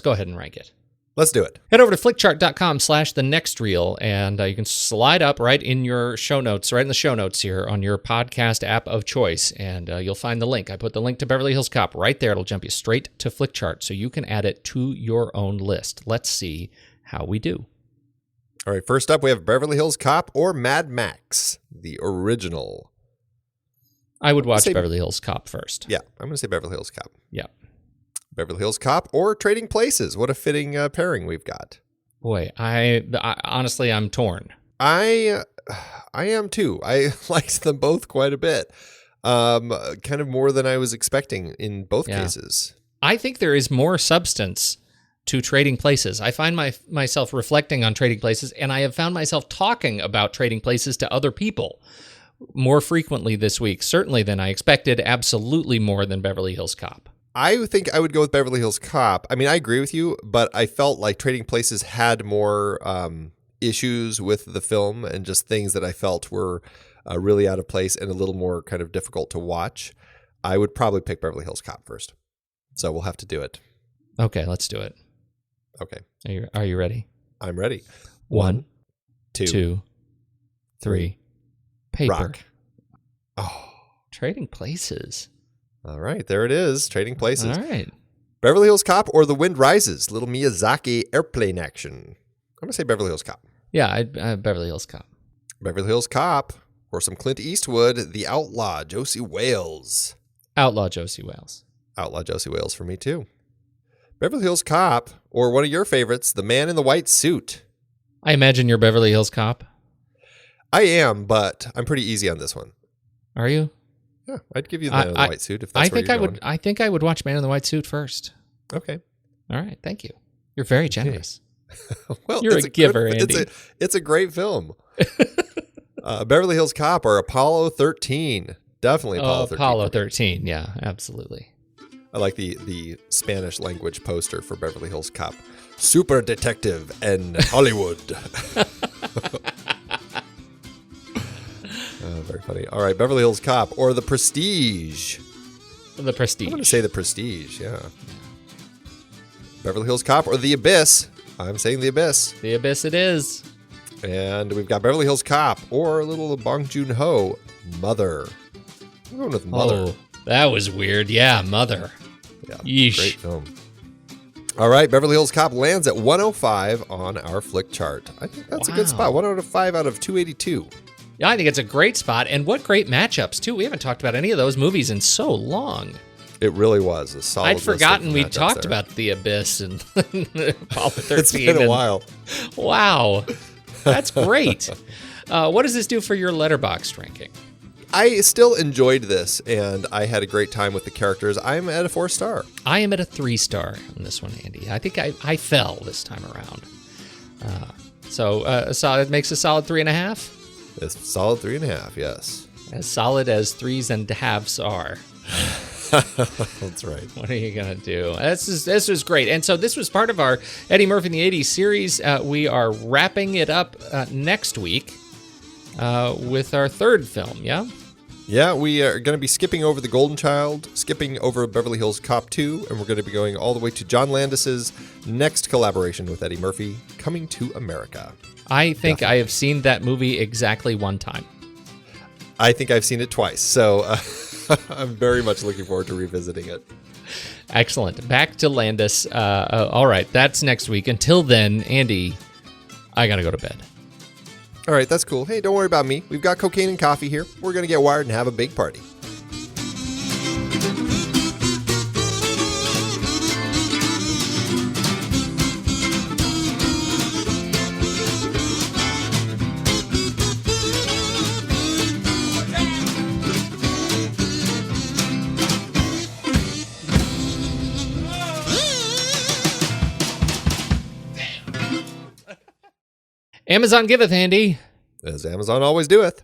go ahead and rank it. Let's do it. Head over to flickchart.com/thenextreel, and you can slide up right in your show notes, right in the show notes here on your podcast app of choice, and you'll find the link. I put the link to Beverly Hills Cop right there. It'll jump you straight to Flickchart, so you can add it to your own list. Let's see how we do. All right, first up, we have Beverly Hills Cop or Mad Max, the original. I would watch Beverly Hills Cop first. Yeah, I'm going to say Beverly Hills Cop. Yeah. Beverly Hills Cop or Trading Places. What a fitting pairing we've got. Boy, I honestly, I'm torn. I am too. I liked them both quite a bit. Kind of more than I was expecting in both cases. I think there is more substance to Trading Places. I find myself reflecting on Trading Places, and I have found myself talking about Trading Places to other people more frequently this week, certainly than I expected, absolutely more than Beverly Hills Cop. I think I would go with Beverly Hills Cop. I mean, I agree with you, but I felt like Trading Places had more issues with the film and just things that I felt were really out of place and a little more kind of difficult to watch. I would probably pick Beverly Hills Cop first. So we'll have to do it. Okay, let's do it. Okay. Are you ready? I'm ready. 1, 2, 3. Paper. Rock. Oh. Trading Places. All right, there it is. Trading Places. All right. Beverly Hills Cop or The Wind Rises, little Miyazaki airplane action. I'm going to say Beverly Hills Cop. Yeah, Beverly Hills Cop. Beverly Hills Cop or some Clint Eastwood, The Outlaw, Josie Wales. Outlaw Josie Wales. Outlaw Josie Wales for me too. Beverly Hills Cop or one of your favorites, The Man in the White Suit. I imagine you're Beverly Hills Cop. I am, but I'm pretty easy on this one. Are you? Yeah, I'd give you the Man in the White Suit if that's where you're going. I think I would watch Man in the White Suit first. Okay. All right, thank you. You're very generous. Well, you're a giver, Andy. It's a great film. Beverly Hills Cop or Apollo 13. Definitely Apollo 13. Apollo 13, yeah, absolutely. I like the Spanish language poster for Beverly Hills Cop. Super detective and Hollywood. Very funny. All right, Beverly Hills Cop or The Prestige. The Prestige. I'm going to say The Prestige, yeah. Beverly Hills Cop or The Abyss. I'm saying The Abyss. The Abyss it is. And we've got Beverly Hills Cop or a little Bong Joon-ho, Mother. I'm going with Mother. Oh, that was weird. Yeah, Mother. Yeah, Yeesh. Great film. All right, Beverly Hills Cop lands at 105 on our Flick chart. I think that's a good spot. 1 out of 5 out of 282. Yeah, I think it's a great spot, and what great matchups, too. We haven't talked about any of those movies in so long. It really was a solid I'd forgotten we matchups talked there. about The Abyss and Apollo 13. It's been a while. Wow. That's great. What does this do for your Letterboxd ranking? I still enjoyed this, and I had a great time with the characters. I'm at a 4-star. I am at a 3-star on this one, Andy. I think I fell this time around. So it makes a solid 3.5? It's a solid 3.5, yes. As solid as 3s and halves are. That's right. What are you going to do? This was great. And so this was part of our Eddie Murphy in the 80s series. We are wrapping it up next week with our third film, yeah? Yeah, we are going to be skipping over The Golden Child, skipping over Beverly Hills Cop 2, and we're going to be going all the way to John Landis's next collaboration with Eddie Murphy, Coming to America. I think I have seen that movie exactly one time. I think I've seen it twice, so I'm very much looking forward to revisiting it. Excellent. Back to Landis. All right, that's next week. Until then, Andy, I got to go to bed. All right, that's cool. Hey, don't worry about me. We've got cocaine and coffee here. We're going to get wired and have a big party. Amazon giveth, Andy. As Amazon always doeth.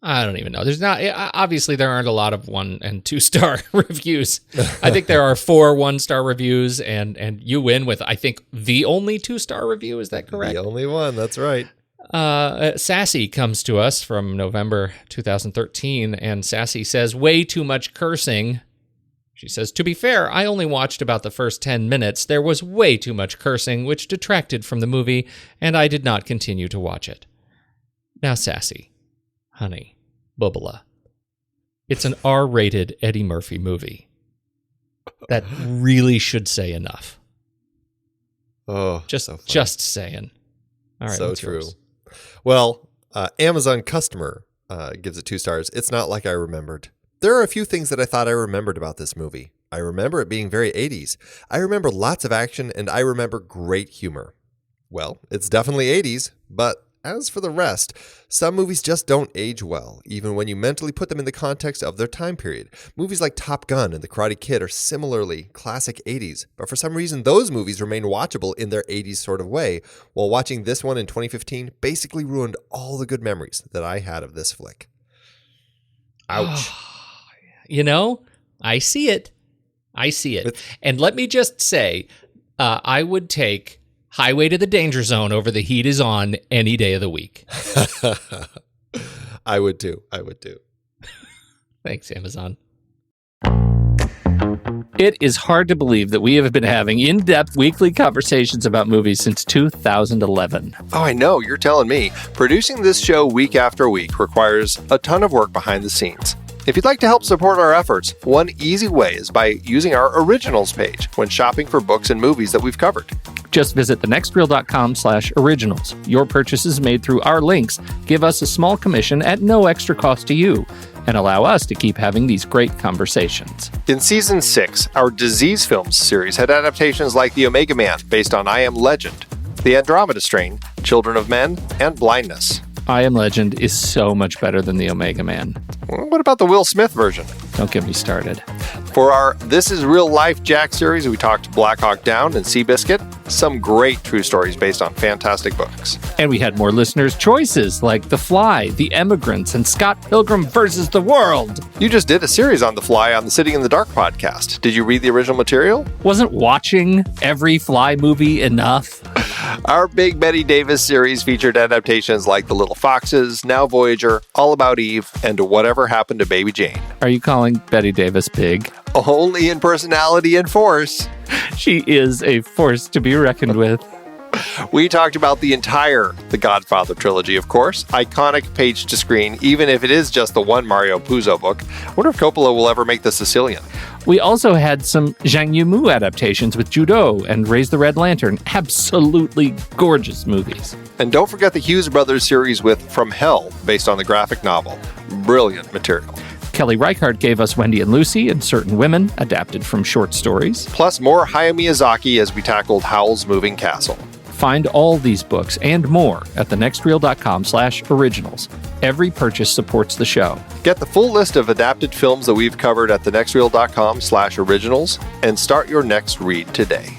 I don't even know. There's not, obviously there aren't a lot of 1 and 2-star reviews. I think there are 4 1-star reviews, and you win with, I think, the only 2-star review. Is that correct? The only one. That's right. Sassy comes to us from November 2013, and Sassy says, way too much cursing. She says, to be fair, I only watched about the first 10 minutes. There was way too much cursing, which detracted from the movie, and I did not continue to watch it. Now, Sassy, honey, Bubala, it's an R-rated Eddie Murphy movie. That really should say enough. Oh, just saying. All right, so true. Well, Amazon customer gives it 2 stars. It's not like I remembered. There are a few things that I thought I remembered about this movie. I remember it being very 80s. I remember lots of action, and I remember great humor. Well, it's definitely 80s, but as for the rest, some movies just don't age well, even when you mentally put them in the context of their time period. Movies like Top Gun and The Karate Kid are similarly classic 80s, but for some reason those movies remain watchable in their 80s sort of way, while watching this one in 2015 basically ruined all the good memories that I had of this flick. Ouch. You know, I see it. And let me just say, I would take Highway to the Danger Zone over The Heat Is On any day of the week. I would too. Thanks, Amazon. It is hard to believe that we have been having in-depth weekly conversations about movies since 2011. Oh, I know. You're telling me. Producing this show week after week requires a ton of work behind the scenes. If you'd like to help support our efforts, one easy way is by using our originals page when shopping for books and movies that we've covered. Just visit thenextreel.com/originals. Your purchases made through our links give us a small commission at no extra cost to you and allow us to keep having these great conversations. In Season 6, our Disease Films series had adaptations like The Omega Man, based on I Am Legend, The Andromeda Strain, Children of Men, and Blindness. I Am Legend is so much better than The Omega Man. Well, what about the Will Smith version? Don't get me started. For our This Is Real Life Jack series, we talked Black Hawk Down and Seabiscuit, some great true stories based on fantastic books. And we had more listeners' choices like The Fly, The Emigrants, and Scott Pilgrim vs. the World. You just did a series on The Fly on the Sitting in the Dark podcast. Did you read the original material? Wasn't watching every Fly movie enough? Our Big Betty Davis series featured adaptations like The Little Foxes, Now Voyager, All About Eve, and Whatever Happened to Baby Jane. Are you calling Betty Davis big? Only in personality and force. She is a force to be reckoned with. We talked about the entire The Godfather trilogy, of course. Iconic page to screen, even if it is just the one Mario Puzo book. I wonder if Coppola will ever make The Sicilian. We also had some Zhang Yimou adaptations with Judo and Raise the Red Lantern. Absolutely gorgeous movies. And don't forget the Hughes Brothers series with From Hell, based on the graphic novel. Brilliant material. Kelly Reichardt gave us Wendy and Lucy and Certain Women, adapted from short stories. Plus more Hayao Miyazaki as we tackled Howl's Moving Castle. Find all these books and more at thenextreel.com/originals. Every purchase supports the show. Get the full list of adapted films that we've covered at thenextreel.com/originals and start your next read today.